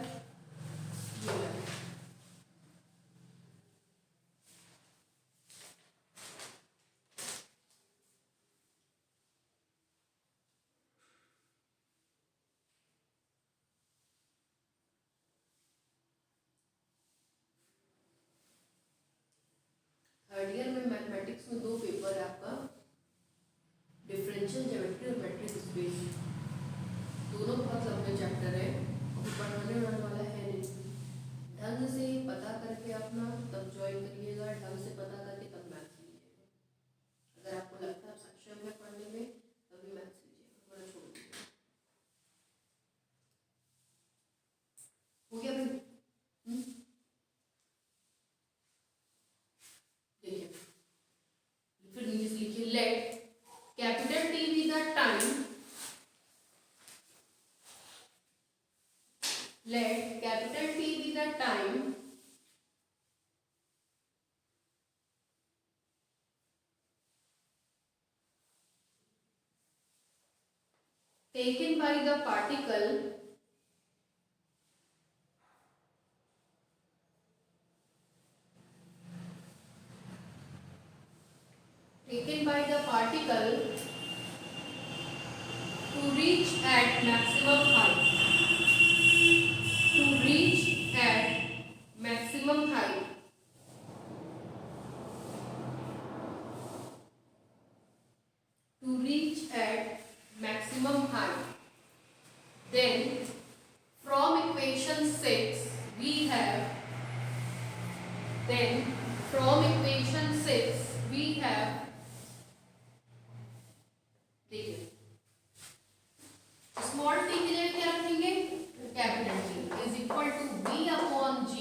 थर्ड ईयर में मैथमेटिक्स में दो पेपर है आपका, डिफरेंशियल ज्योमेट्री और मैट्रिक्स स्पेस। दोनों बहुत लंबे चैप्टर है और पढ़ाने वाला है नहीं। ढंग से पता करके अपना तब ज्वाइन करिएगा, ढंग से पता करके तब मैथ्स लीजिएगा। अगर आपको लगता है आप सक्षम है पढ़ने में तभी मैथ्स लीजिएगा, वरना छोड़ दीजिएगा। हो गया भाई? देखिए फिर नीचे से लिखिए let capital T be the time, let capital T be the time taken by the particle to reach at maximum height, to reach at maximum height, to reach at maximum height. Then from equation 6 we have, then from equation 6 we have, देखिए small t की जगह क्या रखेंगे capital T is equal to v upon g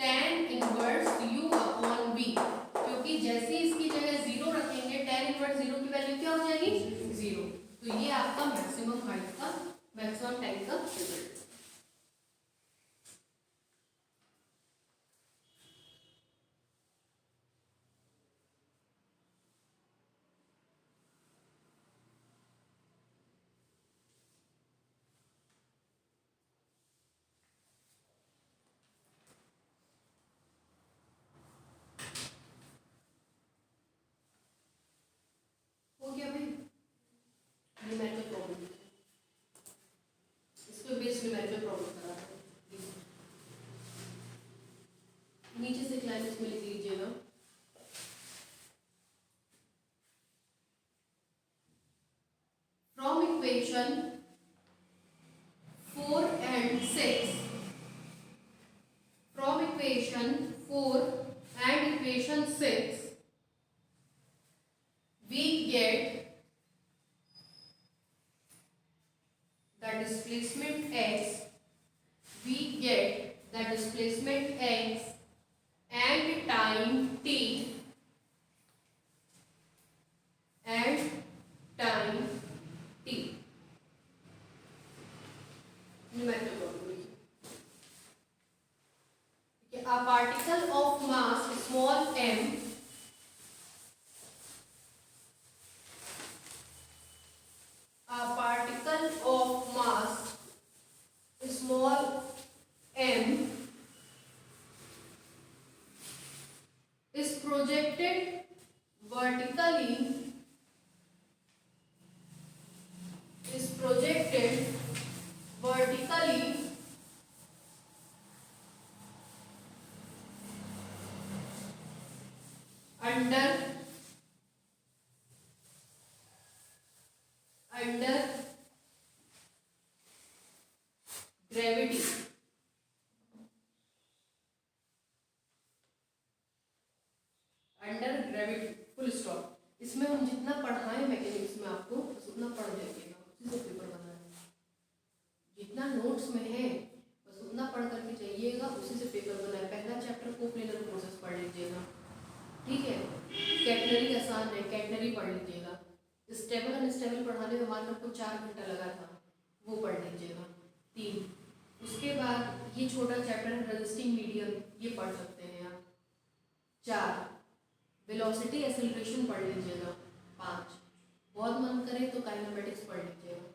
tan inverse u upon v, क्योंकि जैसे ही इसकी जगह जीरो रखेंगे tan इनवर्स जीरो की वैल्यू क्या हो जाएगी जीरो। तो ये आपका मैक्सिमम हाइट का मैक्सिमम टाइम का रिजल्ट। हो गया भाई? न्यूमेरिकल प्रॉब्लम, इसको बेस्ड न्यूमेरिकल प्रॉब्लम कराते हैं। नीचे से क्लासेस में लिख लीजिएगा from equation 4 and 6, from equation 4 and equation 6 we get the displacement x, we get the displacement x and time t and time t। Numerical problem लिखिए। A particle of mass small m a particle of mass small m vertically under gravity, under gravity, full stop. इसमें हम जितना पढ़ाएं mechanics में आपको बस उतना पढ़ जाइएगा, उसी से पेपर बना है। जितना नोट्स में है बस उतना पढ़ करके जाइएगा, उसी से पेपर बना है। पहला चैप्टर कोप्लेनर प्रोसेस पढ़ लीजिएगा, ठीक है। कैटनरी आसान है, कैटनरी पढ़ लीजिएगा। स्टेबल अनस्टेबल पढ़ाने में मात्र आपको 4 घंटा लगा था, वो पढ़ लीजिएगा। 3, उसके बाद ये छोटा चैप्टर है रेजिस्टिंग मीडियम, ये पढ़ सकते हैं आप। 4, वेलोसिटी एक्सेलरेशन पढ़ लीजिएगा। 5, बहुत मन करे तो काइनेमेटिक्स पढ़ लीजिएगा।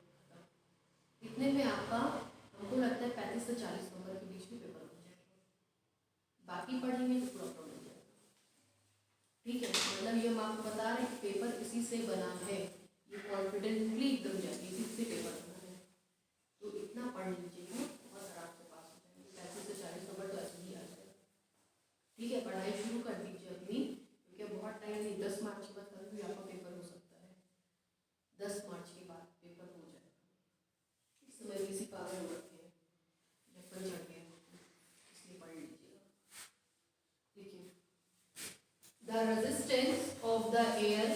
इतने में आपका हमको लगता है 35 से 40 नंबर के बीच में पेपर हो जाएगा। बाकी पढ़ेंगे तो पूरा प्रॉब्लम हो जाएगा, ठीक है। मतलब ये हम आपको बता रहे हैं कि पेपर इसी से बना है, ये कॉन्फिडेंटली एकदम जाइए, इसी से पेपर बना है। तो इतना पढ़ लीजिएगा, बहुत आराम से पास हो जाएंगे। 35 से 40 नंबर तो ऐसे ही आ जाएगा, ठीक है। पढ़ाई शुरू कर दीजिए अपनी, क्योंकि बहुत टाइम नहीं, 10 मार्च के बाद कभी भी आपका पेपर हो सकता है। 10 मार्च के बाद पेपर हो जाएगा। इस समय किसी पागल हो रखे हैं, जब चढ़ गए इसलिए पढ़ लीजिएगा, ठीक है। The resistance of the air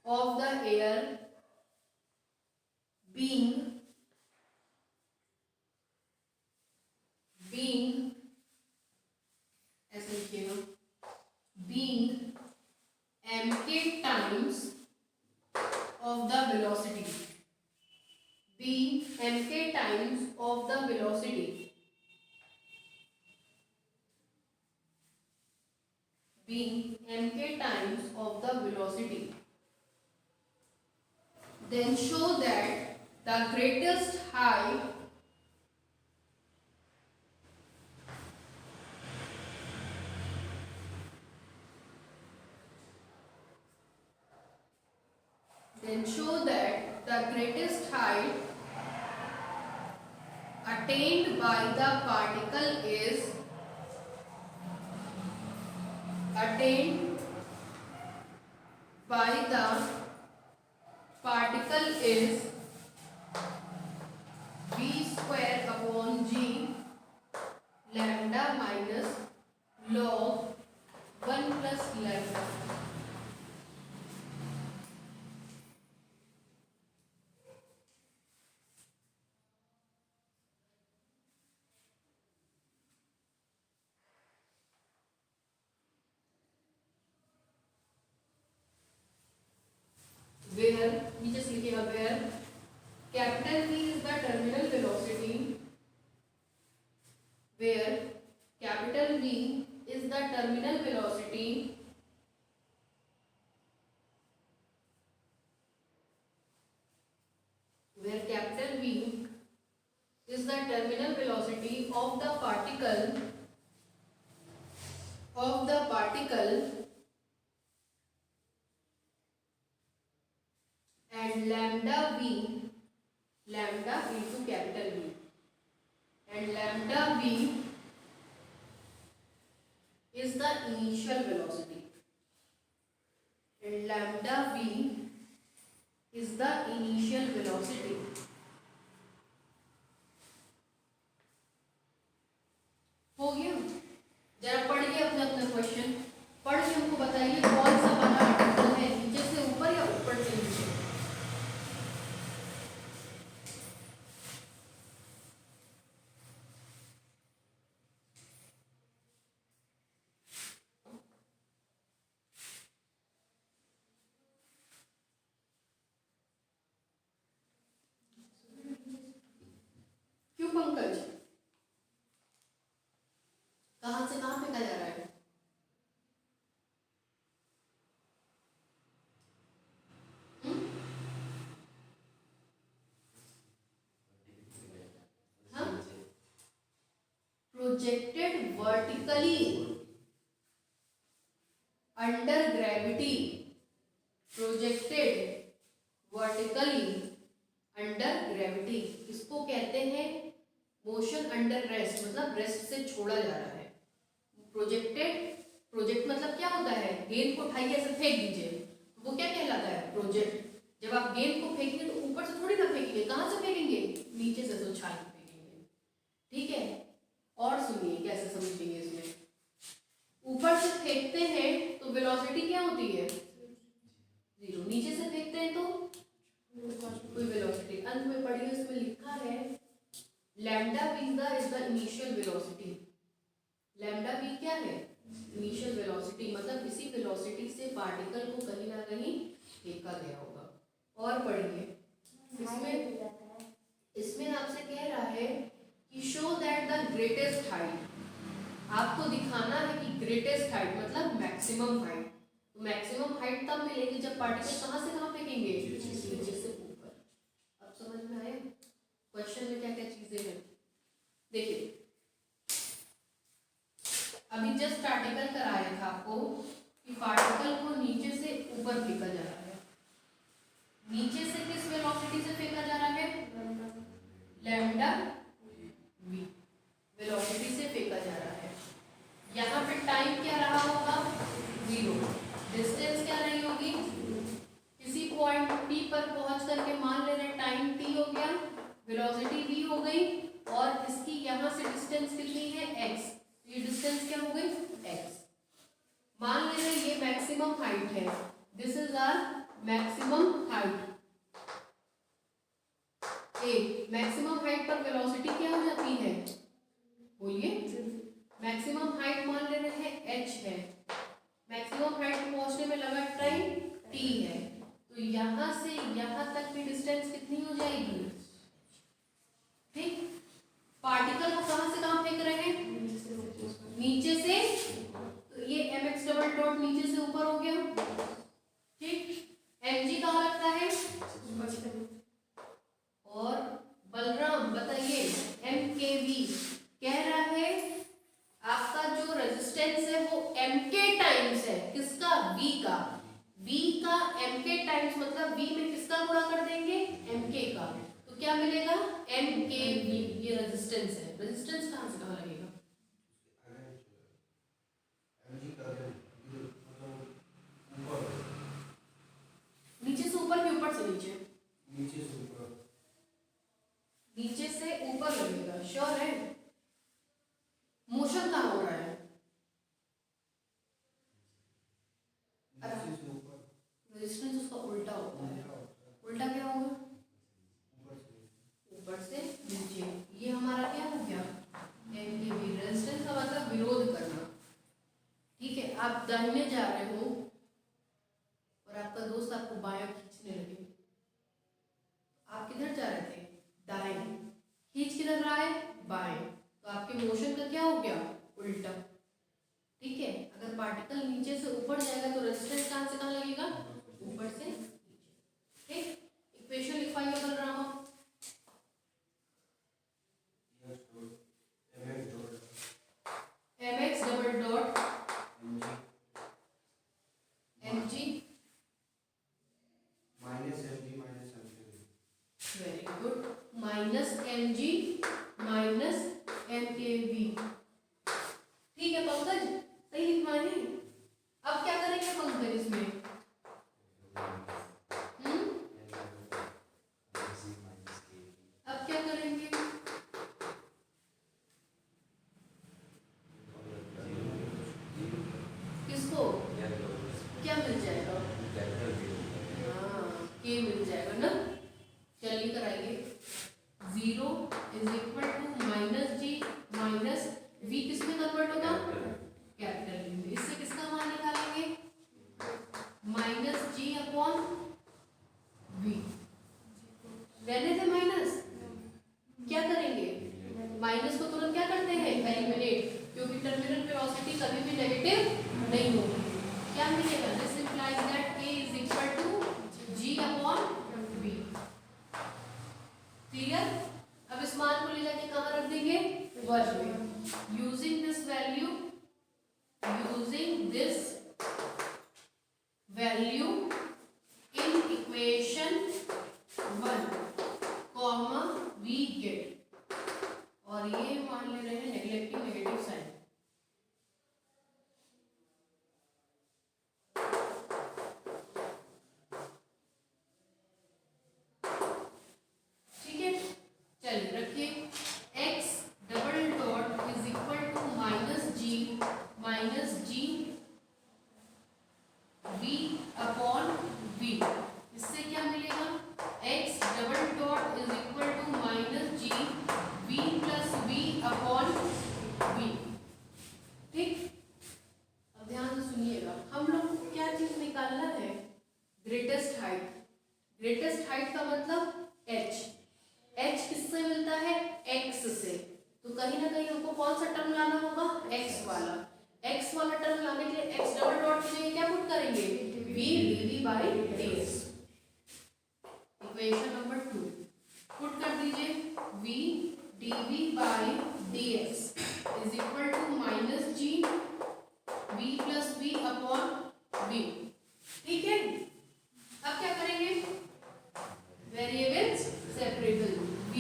of the air being ऐसे लिखिएगा, being mk times of the velocity, being mk times of the velocity, being mk times of the velocity, then show that the greatest height attained by the particle is v square upon g lambda minus log 1 plus lambda। where नीचे से लिखिएगा, where capital V is the terminal velocity, where capital V is the terminal velocity where capital V is the terminal velocity of the particle and lambda into capital V, and lambda V is the initial velocity, and lambda V is the initial velocity। हो गया? जरा पढ़िए अपना अपना question, पढ़ के हमको बताइए कौन सा वाला आर्टिकल है, नीचे से ऊपर या ऊपर से नीचे। क्यों पंकज, कहां से कहां फेंका जा रहा है? Projected vertically under gravity projected vertically under gravity, इसको कहते हैं मोशन अंडर रेस्ट, मतलब रेस्ट से छोड़ा जा रहा है। प्रोजेक्ट मतलब क्या होता है, गेंद को उठाइए ऐसे फेंक दीजिए, तो वो क्या कहलाता है, प्रोजेक्ट। जब आप गेंद को फेंकेंगे तो ऊपर से थोड़ी ना फेंकेंगे, कहाँ से फेंकेंगे, नीचे से, तो उछाल के फेंकेंगे। ठीक है, और सुनिए कैसे समझेंगे इसमें। ऊपर से फेंकते हैं तो वेलोसिटी क्या होती है, 0। नीचे से फेंकते हैं तो कोई वेलोसिटी। अंत में पढ़िए, उसमें लिखा है lambda v is the initial velocity. Lambda v क्या है, इनिशियल वेलोसिटी, मतलब इसी वेलोसिटी से पार्टिकल को कहीं ना कहीं फेंका गया होगा। और पढ़िए, इसमें आपसे कह रहा है कि show that the greatest height, आपको दिखाना है कि ग्रेटेस्ट हाइट मतलब मैक्सिमम हाइट। तो मैक्सिमम हाइट तब मिलेगी जब पार्टिकल कहाँ से कहाँ फेंकेंगे, नीचे से ऊपर। अब समझ में आया क्वेश्चन में क्या क्या चीजें हैं। देखिए, अभी जस्ट आर्टिकल कराया था आपको कि पार्टिकल को नीचे से ऊपर फेंका जा रहा है। नीचे से किस वेलोसिटी से फेंका जा रहा है, लैम्डा वी वेलोसिटी से फेंका जा रहा है। यहाँ पे टाइम क्या रहा होगा, 0। डिस्टेंस क्या रही होगी, किसी पॉइंट P पर पहुंच करके मान ले रहे टाइम T हो गया, वेलोसिटी V हो गई, और इसकी यहाँ से डिस्टेंस कितनी है, x। ये डिस्टेंस क्या हो गई, x। मान ले रहे ये मैक्सिमम हाइट है, this is our maximum height. Maximum height पर वेलोसिटी क्या हो जाती है, बोलिए, मैक्सिमम हाइट मान ले रहे हैं h है, मैक्सिमम हाइट पहुंचने में लगा टाइम t है, तो यहां से यहां तक की डिस्टेंस कितनी हो जाएगी, ठीक। पार्टिकल को कहां से कहां फेंक रहे हैं, नीचे से, तो ये mx डबल डॉट नीचे से ऊपर हो गया, ठीक। mg कहां लगता है, और बलराम बताइए mkv कह रहा है आपका जो रेजिस्टेंस है वो mk टाइम्स है, किसका, v का। v का mk टाइम्स मतलब v में किसका गुणा कर देंगे, mk का, तो क्या मिलेगा, mkv। ये रेजिस्टेंस है, रेजिस्टेंस कहां से कहां लगेगा, नीचे से ऊपर कि ऊपर से नीचे, नीचे से ऊपर लगेगा, श्योर है। मोशन कहाँ हो रहा है, रेजिस्टेंस उसका उल्टा होता है, उल्टा क्या होगा, ऊपर से नीचे। ये हमारा क्या हो गया, एमकेवी। रेजिस्टेंस का मतलब विरोध करना, ठीक है। आप दाहिने जा रहे हो और आपका दोस्त आपको बायां खींचने लगे, आप किधर जा रहे थे, दाएं, खींच किधर रहा है, बाएं, तो आपके मोशन का क्या हो गया, उल्टा, ठीक है। अगर पार्टिकल नीचे से ऊपर जाएगा तो रेजिस्टेंस कहां से कहां लगेगा, ऊपर से नीचे, ठीक। इक्वेशन लिखवाइए Balrama, mx double dot mg very good, minus mg minus mkv, ठीक है पंकज, सही लिखवाए। अब क्या करेंगे पंकज इसमें, अब क्या करेंगे, किसको, क्या मिल जाएगा, हाँ k मिल जाएगा ना, चलिए कराइए। 0 is equal to minus g minus v, किसमें कन्वर्ट होगा, कैपिटल V में। इससे किसका मान निकालेंगे, माइनस जी अपॉन v, रहने थे माइनस, क्या करेंगे, माइनस को तुरंत क्या करते हैं, एलिमिनेट, क्योंकि टर्मिनल वेलोसिटी कभी भी नेगेटिव नहीं होगी। क्या मिलेगा, this implies that k is equal to g upon v, clear. अब इस मान को ले जाके कहाँ रख देंगे, वर्ग में। Using this value, using this चलिएगा, हम लोग को क्या चीज निकालना है, ग्रेटेस्ट हाइट। ग्रेटेस्ट हाइट का मतलब h। h किससे मिलता है, x से। तो कहीं ना कहीं हमको कौन सा टर्म लाना होगा, x वाला। x वाला टर्म लाने के लिए x डबल डॉट की जगह क्या पुट करेंगे, v dv by ds। Equation number 2 put कर दीजिए, v dv by dx is equal to minus g v plus v upon v। ठीक है, अब क्या करेंगे, variables separable, v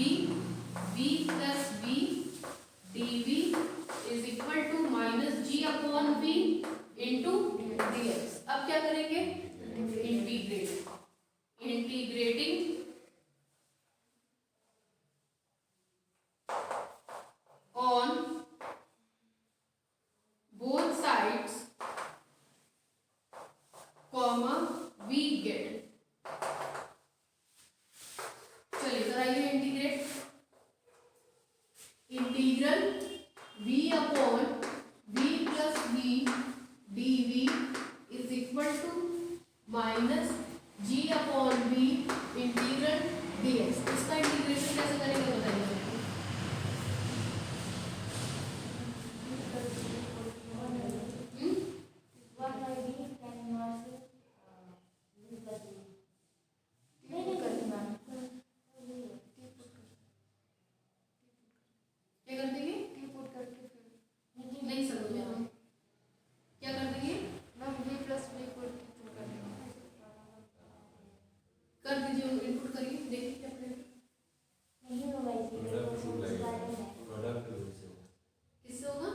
plus v dv is equal to minus g upon v into dx। अब क्या करेंगे, integrating on both sides comma we get. चलिए कराइए integrate, integral v upon v plus v dv is equal to minus g upon v integral dx। इसका integration कैसे करेंगे बताइए। क्या कर देंगे, नहीं समझ में आया, क्या कर देंगे, कर दीजिए, इनपुट करिए, देखिए क्या करेगा, किससे होगा,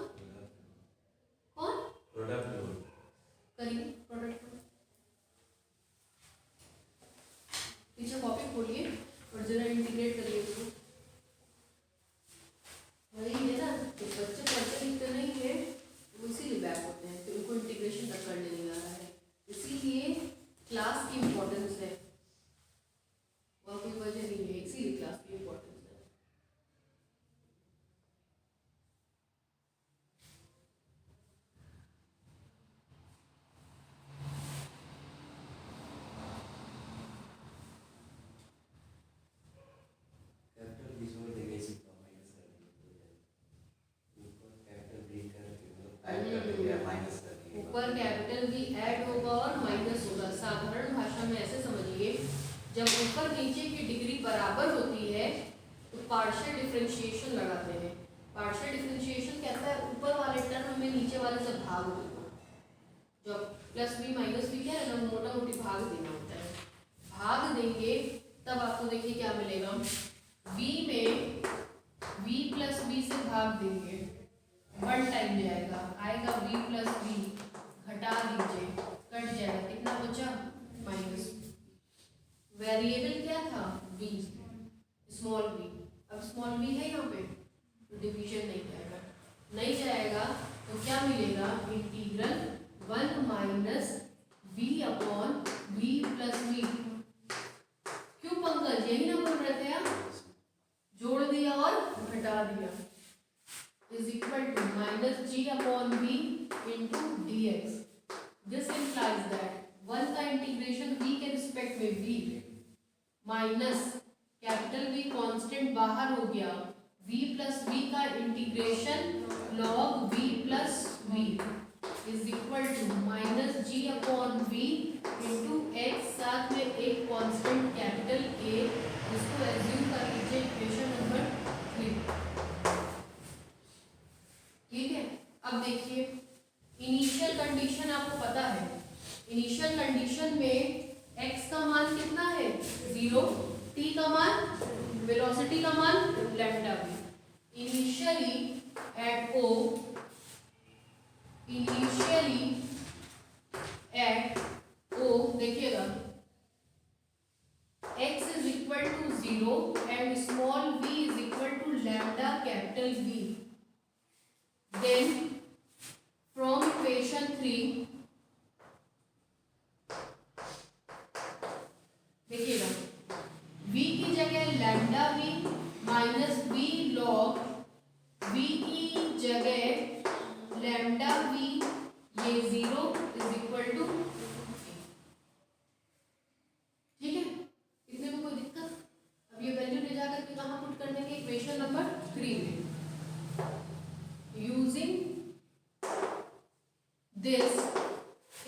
कौन करिए प्रोडक्ट। पीछे कॉपी खोलिए और जरा इंटीग्रेट करिए उसको। वही है ना, तो बच्चे पढ़ते लिखते नहीं है, वो इसीलिए बैक होते हैं, तो उनको इंटीग्रेशन तक करने नहीं आ रहा है। इसीलिए क्लास की इम्पोर्टेंस है, और कोई वजह नहीं है, इसीलिए क्लास की इम्पोर्टेंस है। ऊपर कैपिटल भी ऐड होगा और माइनस होगा। साधारण भाषा में ऐसे समझिए, जब ऊपर नीचे की डिग्री बराबर होती है तो पार्शियल डिफरेंशिएशन लगाते हैं। पार्शियल डिफरेंशिएशन कहता है ऊपर वाले टर्म में नीचे वाले से भाग दो। जब प्लस बी माइनस बी क्या है ना, मोटा मोटी भाग देना होता है। भाग देंगे तब आपको देखिए क्या मिलेगा, v में v प्लस बी से भाग देंगे, वन टाइम जाएगा, आएगा v प्लस बी, घटा दीजिए, कट जाएगा, कितना बचा, माइनस। वेरिएबल क्या था, v, स्मॉल v। अब स्मॉल v है यहाँ पे, तो डिवीजन नहीं जाएगा, नहीं जाएगा तो क्या मिलेगा, integral 1 minus v upon v plus v। क्यों पंकज, यही ना बोल रहे थे आप, जोड़ दिया और घटा दिया, is equal to minus g upon v into dx. This implies that 1 का इंटीग्रेशन v के रिस्पेक्ट में v minus capital V constant बाहर हो गया, v प्लस v का integration log v plus v is equal to minus g upon v into x, साथ में एक कांस्टेंट कैपिटल A, जिसको एज्यूम कर लीजिए इक्वेशन नंबर 3। ठीक है, अब देखिए इनिशियल कंडीशन आपको पता है, इनिशियल कंडीशन में x का मान कितना है 0, t का मान, वेलोसिटी का मान lambda v। Initially at o, initially at o देखिएगा x is equal to 0 and small v is equal to lambda capital V। Then from equation 3 देखिएगा v की जगह lambda v minus v log v की जगह lambda v, ये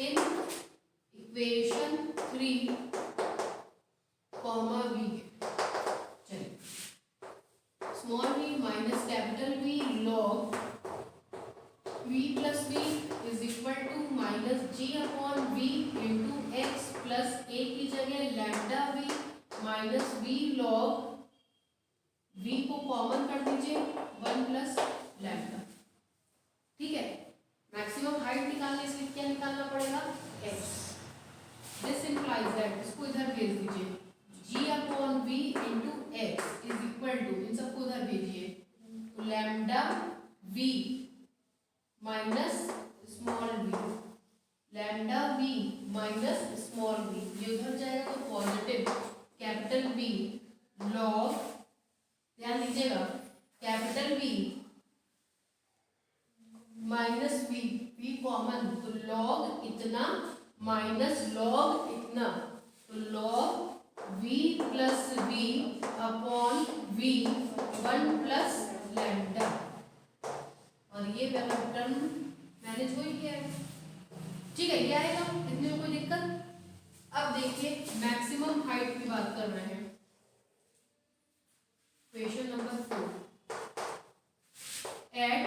इन equation 3 comma v है। चलिए small v minus capital V log v plus v is equal to minus g upon v into x plus a की जगह lambda v minus v log v को common कर दीजिए 1 plus lambda. ठीक है, maximum height निकालने इसलिए क्या निकालना पड़ेगा x। दिस इंप्लाइज दैट, इसको इधर भेज दीजिए g upon v into x is equal to, इन सबको उधर भेजिए, तो lambda v minus small v, lambda v minus small v, ये उधर जाएगा तो पॉजिटिव कैपिटल V लॉग, ध्यान दीजिएगा capital V minus v, v common तो लॉग इतना माइनस लॉग इतना, तो log v plus v upon v 1 plus lambda, और ये वाला टर्म मैनेज हो ही गया है। ठीक है, ये आएगा, इतने में कोई दिक्कत। अब देखिए मैक्सिमम हाइट की बात कर रहे हैं, question number 4 at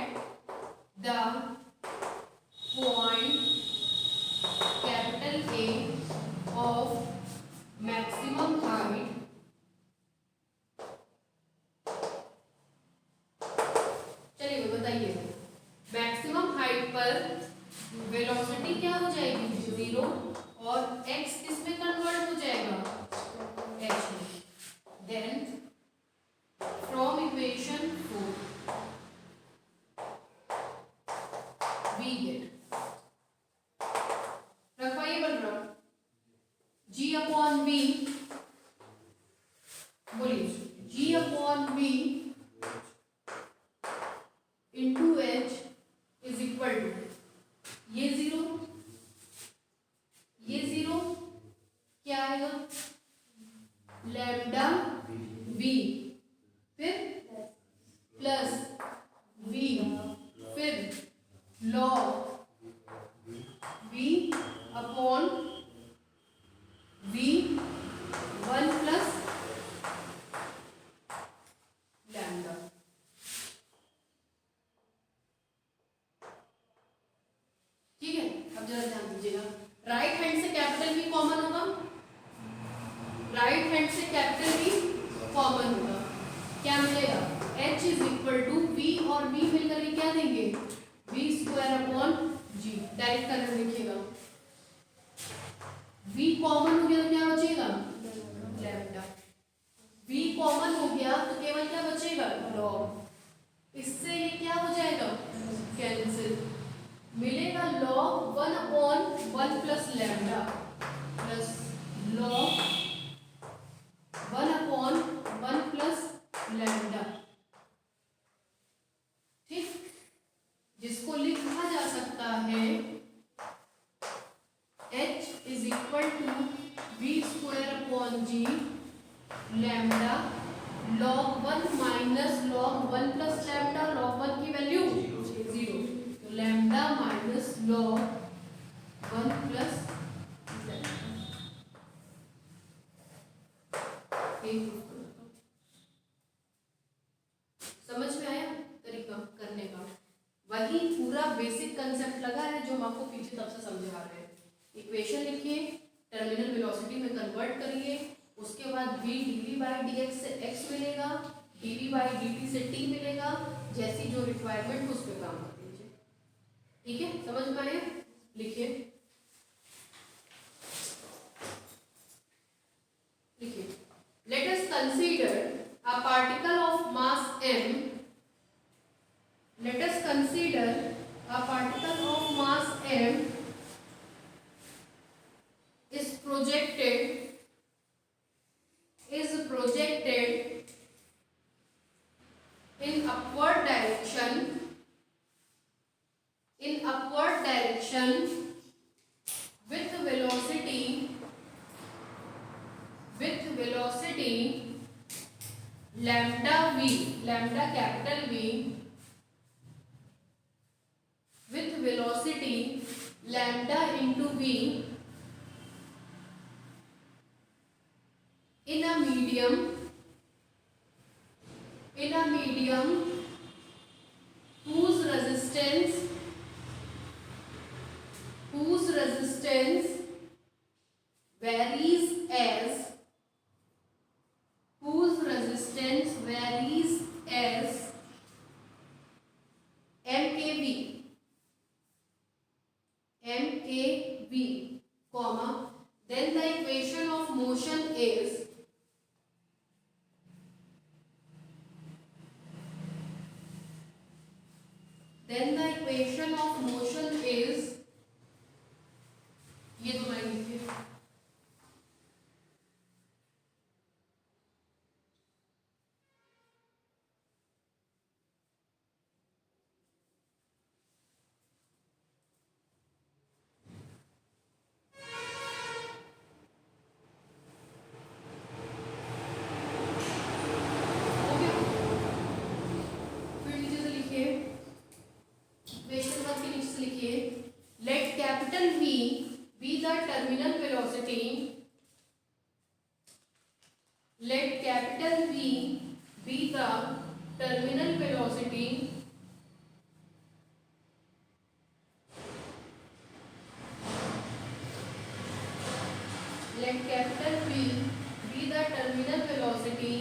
the point capital A of maximum height, चलिए बताइए मैक्सिमम हाइट पर वेलोसिटी क्या हो जाएगी 0 और x किस में कन्वर्ट हो जाएगा h में। Then from equation 4 we get, रखवाइए बन रहा g अपॉन v, बोलिए g upon v into h is equal to ये 0 क्या आएगा लैम्डा v, फिर प्लस v, फिर log v upon v 1 plus lambda. ठीक है, अब जरा ध्यान दीजिएगा, राइट हैंड से कैपिटल V कॉमन होगा, राइट हैंड से कैपिटल V कॉमन होगा, क्या मिलेगा h is equal to v और v मिलकर के क्या देंगे v square upon g। Direct करके देखिएगा, v कॉमन हो गया तो क्या बचेगा लैम्डा, v कॉमन हो गया तो केवल क्या बचेगा लॉग, इससे ये क्या हो जाएगा कैंसिल, मिलेगा log 1 upon 1 plus lambda plus log 1 upon 1 plus lambda. ठीक, जिसको लिखा जा सकता है h is equal to v square upon g lambda log 1 minus log 1 plus lambda, log 1 की वैल्यू 0, तो लैम्डा माइनस लॉग 1 प्लस समझ में आया तरीका करने का, वही पूरा बेसिक कंसेप्ट लगा है जो हम आपको पीछे तब से समझा रहे हैं। इक्वेशन लिखिए, टर्मिनल वेलोसिटी में कन्वर्ट करिए, उसके बाद v dv बाई dx से x मिलेगा, dv बाई dt से t मिलेगा, जैसी जो रिक्वायरमेंट उस पर काम कर दीजिए। ठीक है, समझ में आया, लिखिए let us consider a particle of mass m, let us consider a particle of mass m is projected in upward direction be in a medium whose resistance varies as mkv, comma, then the equation of motion is ये तो line लिखिए, हो गया। फिर नीचे से लिखिए, equation 1 के नीचे से लिखिए, let capital V be the terminal velocity, let capital V be the terminal velocity let capital V be the terminal velocity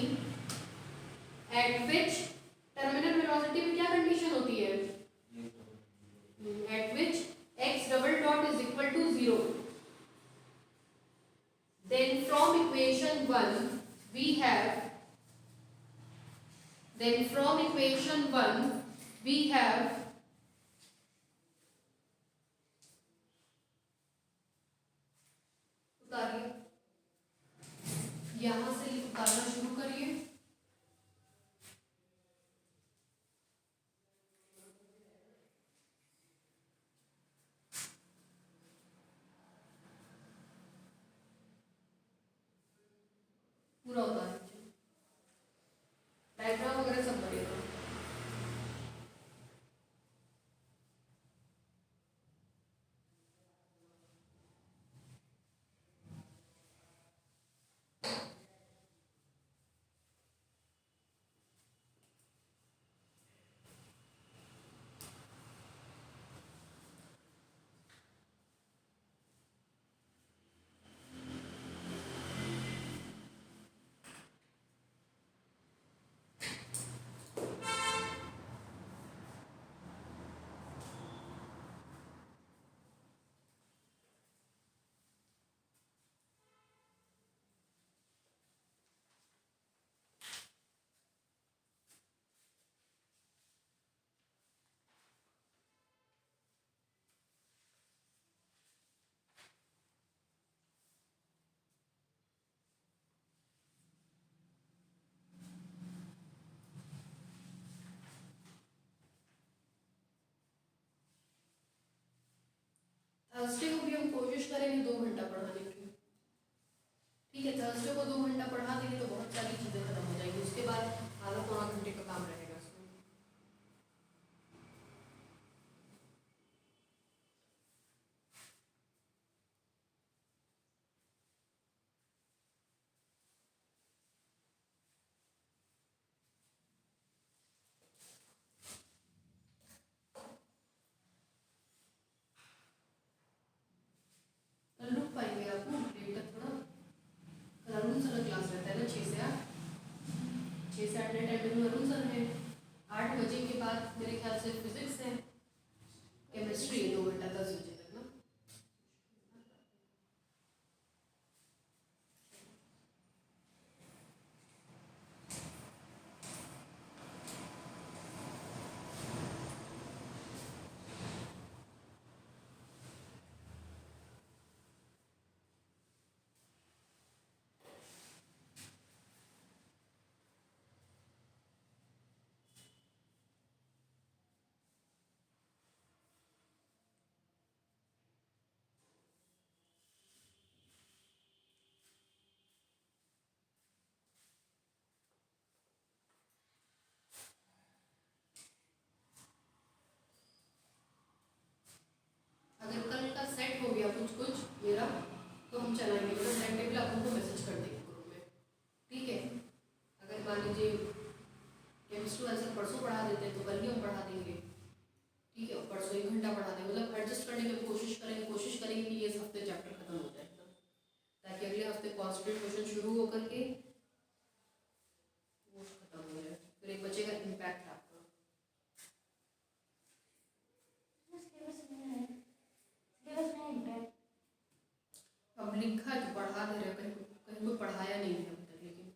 at which, terminal velocity में क्या कंडीशन होती है, at which x double dot is equal to 0. Then from equation 1 we have उतारिए, यहां से उतारना शुरू करिए, पूरा उतारिए, डायग्राम वगैरह सब बढ़िया। थर्सडे को भी हम कोशिश करेंगे 2 घंटा पढ़ाने की, ठीक है। थर्सडे को 2 घंटा पढ़ा देंगे तो बहुत सारी चीज़ें खत्म हो जाएंगी, उसके बाद आधा पौना घंटे का काम रहेगा इसमें। कल रुक पाएंगे आप लोग लेट तक थोड़ा, कल अरुण सर का क्लास रहता है ना 6 से 8, 6 से 8 टाइम में अरुण सर है। हम चलाएंगे, मतलब टाइम टेबल आप उनको मैसेज कर देंगे ग्रुप में, ठीक है। अगर मान लीजिए केमिस्ट्री वाले सर परसों पढ़ा देते हैं तो कल ही हम पढ़ा देंगे, ठीक है। और परसों 1 घंटा पढ़ा देंगे, मतलब एडजस्ट करने की कोशिश करेंगे कि इस हफ्ते चैप्टर खत्म हो जाए एकदम, ताकि अगले हफ्ते कॉन्सेंट्रेट क्वेश्चन शुरू होकर के वो खत्म हो जाए, फिर एक बच्चे का इम्पैक्ट है आपका। अब लिखा है तो पढ़ा दे रहे, कहीं कहीं कोई पढ़ाया नहीं है अभी तक, लेकिन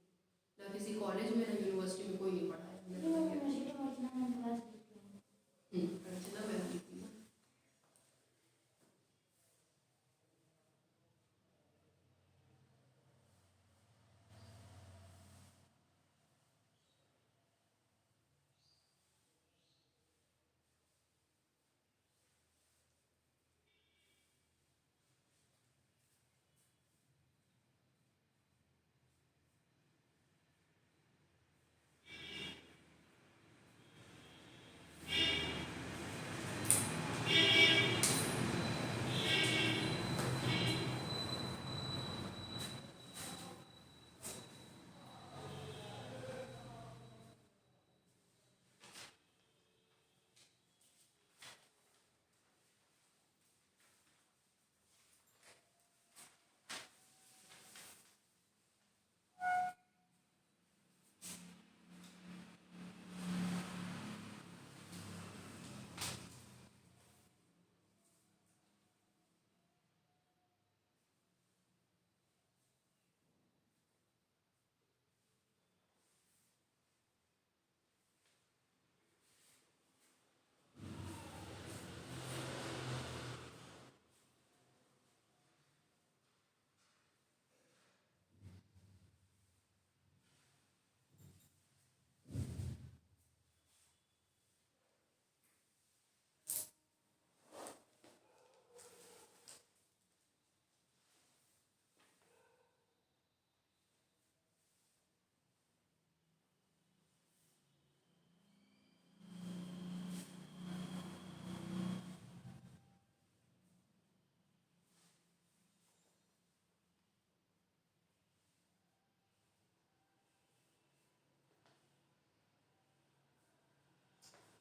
ना किसी कॉलेज में ना यूनिवर्सिटी में कोई नहीं पढ़ाया। अर्चना मैम लिखी है।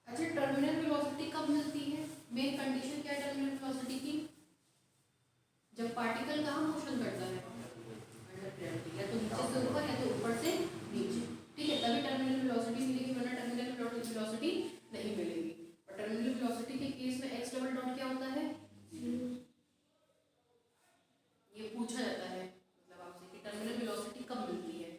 अच्छा, टर्मिनल वेलोसिटी कब मिलती है? मेन कंडीशन क्या है टर्मिनल वेलोसिटी की? जब पार्टिकल कहाँ मोशन करता है, अंडर ग्रेविटी, या तो नीचे से ऊपर या तो ऊपर से नीचे, ठीक है, तभी टर्मिनल वेलोसिटी मिलेगी, वरना टर्मिनल वेलोसिटी नहीं मिलेगी। और टर्मिनल वेलोसिटी के केस में एक्स डबल डॉट क्या होता है? ये पूछा जाता है मतलब आपसे कि टर्मिनल वेलोसिटी कब मिलती है?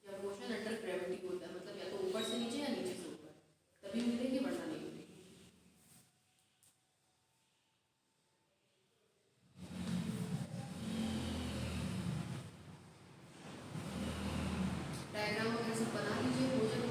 जब मोशन अंडर ग्रेविटी होता है, मतलब या तो ऊपर से नीचे या नीचे से ऊपर, तभी मिलेगी, वरना नहीं मिलेगी। डायग्राम वगैरह सब बना लीजिए, हो जाए।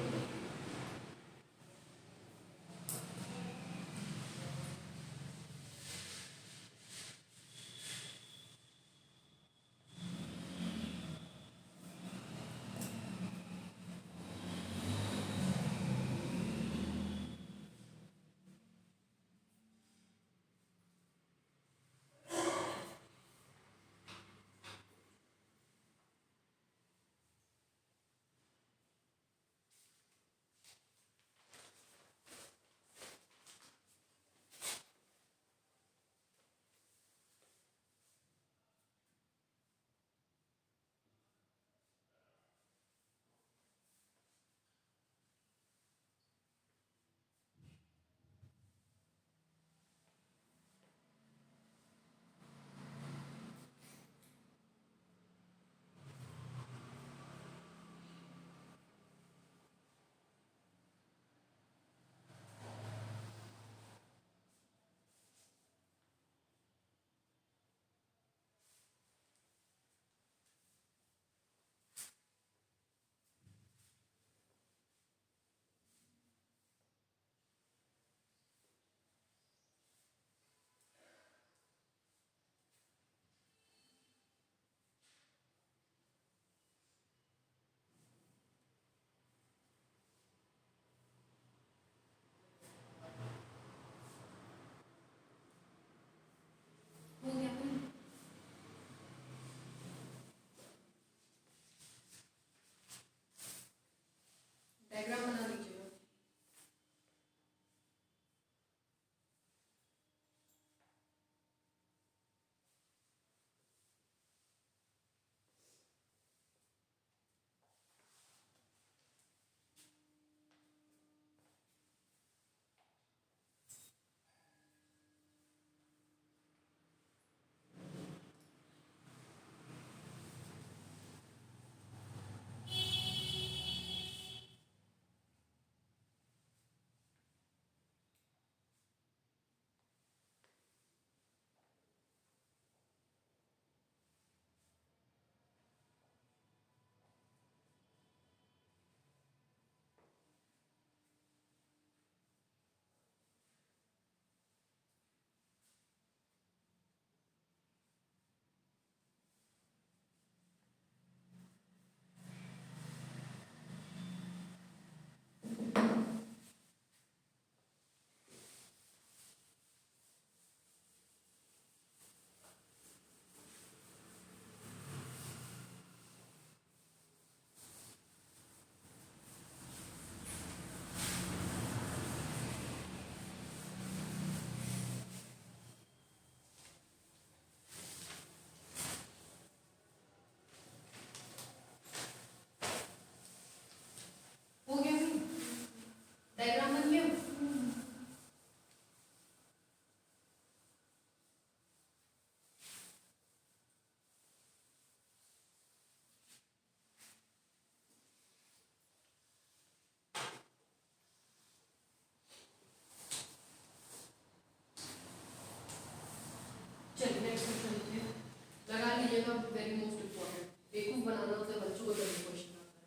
बनाना होता है बच्चों को जब क्वेश्चन आता है।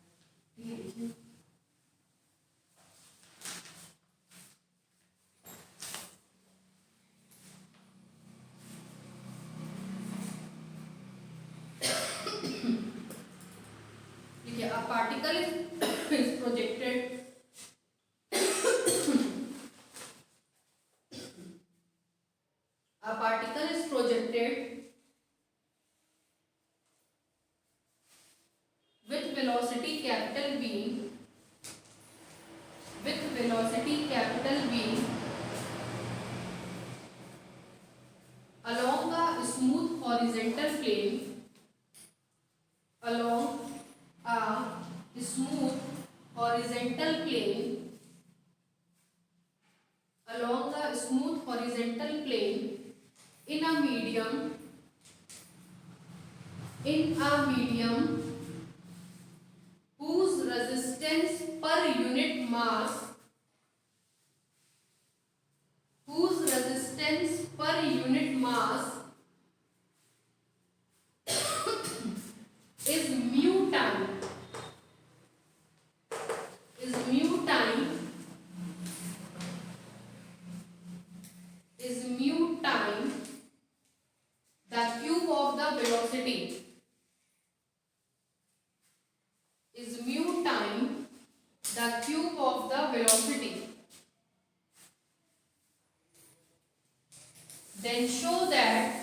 ठीक है, देखिए a particle is projected a particle is projected with velocity capital V along a smooth horizontal plane in a medium whose resistance per unit mass is mu time the cube of the velocity then show that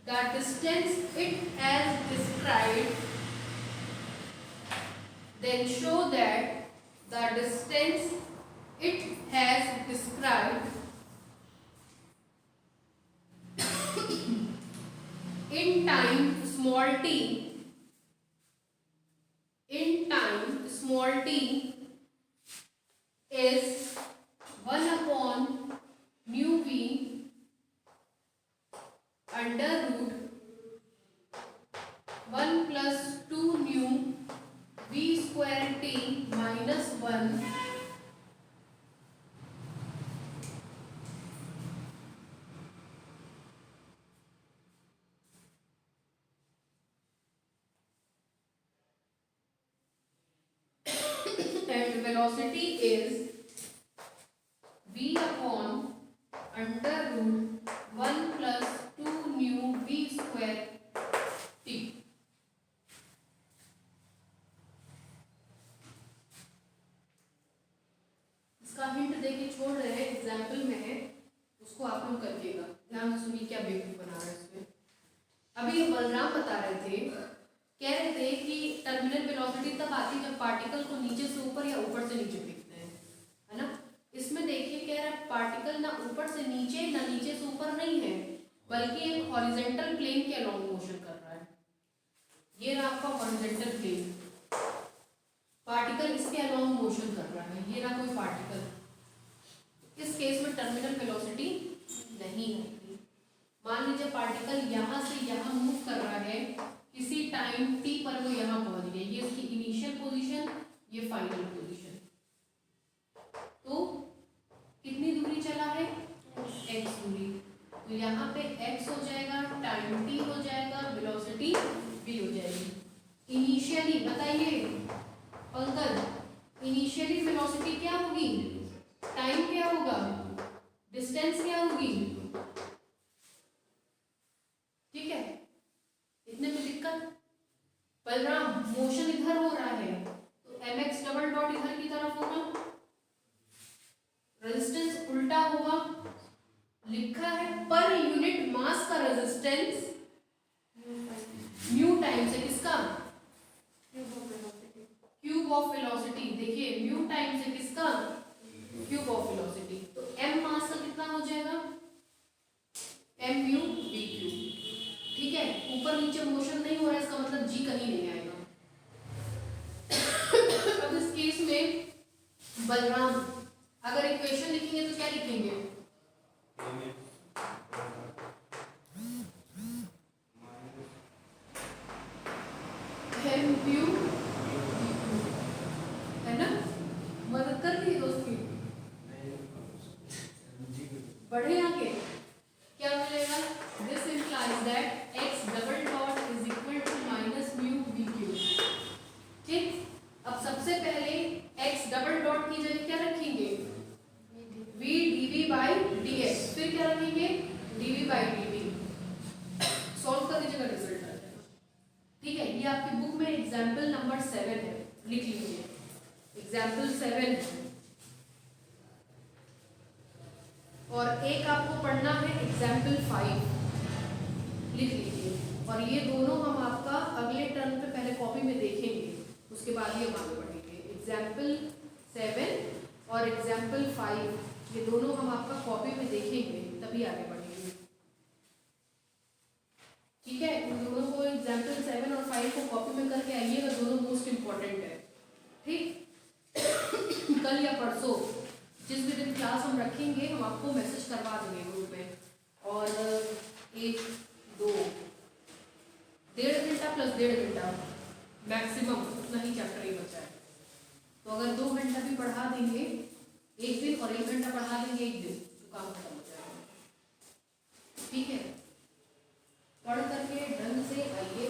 the distance it has described in time small t is 1 upon mu v under root 1 plus 2 nu v square t minus 1 and velocity is v upon under root 1 plus 2 nu v square t. इसका hint देके छोड़ रहे हैं, example में है, उसको आप लोग करिएगा। ध्यान से सुनिए क्या बेवकूफ बना रहा है इसमें। अभी बलराम बता रहे थे, कह रहे थे कि टर्मिनल वेलोसिटी तब आती है जब पार्टिकल को नीचे से ऊपर या ऊपर से नीचे फेंकते हैं, है ना। इसमें देखिए कह रहा है पार्टिकल ना ऊपर से नीचे ना नीचे से ऊपर नहीं है, बल्कि एक हॉरिजॉन्टल प्लेन के अलोंग मोशन कर रहा है। ये रहा आपका हॉरिजॉन्टल प्लेन, पार्टिकल इसके अलोंग मोशन कर रहा है, ये रहा कोई पार्टिकल। इस केस में टर्मिनल वेलोसिटी नहीं होगी। मान लीजिए पार्टिकल यहाँ से यहाँ मूव कर रहा है, किसी टाइम t पर वो यहाँ पहुंच गया, ये इसकी इनिशियल पोजीशन, ये फाइनल पोजीशन। तो कितनी दूरी चला है, x दूरी, तो यहाँ पे x हो जाएगा, टाइम t हो जाएगा, वेलोसिटी v हो जाएगी। इनिशियली बताइए पंकज, इनिशियली वेलोसिटी क्या होगी, टाइम क्या होगा, डिस्टेंस क्या होगी, ठीक है। इतने में दिक्कत, बलराम मोशन इधर हो रहा है तो mx डबल डॉट इधर की तरफ होगा, रेजिस्टेंस उल्टा होगा, लिखा है पर यूनिट मास का रेजिस्टेंस म्यू टाइम से किसका, क्यूब ऑफ वेलोसिटी। देखिए म्यू टाइम से किसका, क्यूब ऑफ वेलोसिटी। तो m मास का कितना हो जाएगा, m म्यू v क्यूब, ठीक है। ऊपर नीचे मोशन नहीं हो रहा है, इसका मतलब g कहीं नहीं आएगा। अब इस केस में बलराम अगर इक्वेशन लिखेंगे तो क्या लिखेंगे, m क्यूब, है ना। मदद कर दी दोस्त की, बढ़े आगे फिर क्या रखेंगे, डीवी बाई डीवी, सॉल्व कर दीजिएगा, रिजल्ट आ जाएगा। ठीक है, ये आपकी बुक में एग्जाम्पल नंबर 7 है, लिख लीजिए, एग्जाम्पल 7 है। और एक आपको पढ़ना है एग्जाम्पल 5, लिख लीजिए। और ये दोनों हम आपका अगले टर्म पे पहले कॉपी में देखेंगे, उसके बाद ही हम आगे बढ़ेंगे। एग्जाम्पल 7 और एग्जाम्पल 5 ये दोनों हम आपका कॉपी में देखेंगे, तभी आगे बढ़ेंगे। ठीक है, उन दोनों को एग्जाम्पल 7 और 5 को कॉपी में करके आइएगा, दोनों मोस्ट इम्पॉर्टेंट है। ठीक कल या परसों जिस भी दिन क्लास हम रखेंगे, हम आपको मैसेज करवा देंगे ग्रुप में। और 1 2 1.5 घंटा प्लस 1.5 घंटा मैक्सिमम, उतना ही चैप्टर ही बचा है। तो अगर 2 घंटा भी पढ़ा देंगे एक दिन और 1 घंटा पढ़ा देंगे एक दिन, तो काम खत्म हो जाएगा। ठीक है, पढ़ करके ढंग से आइए।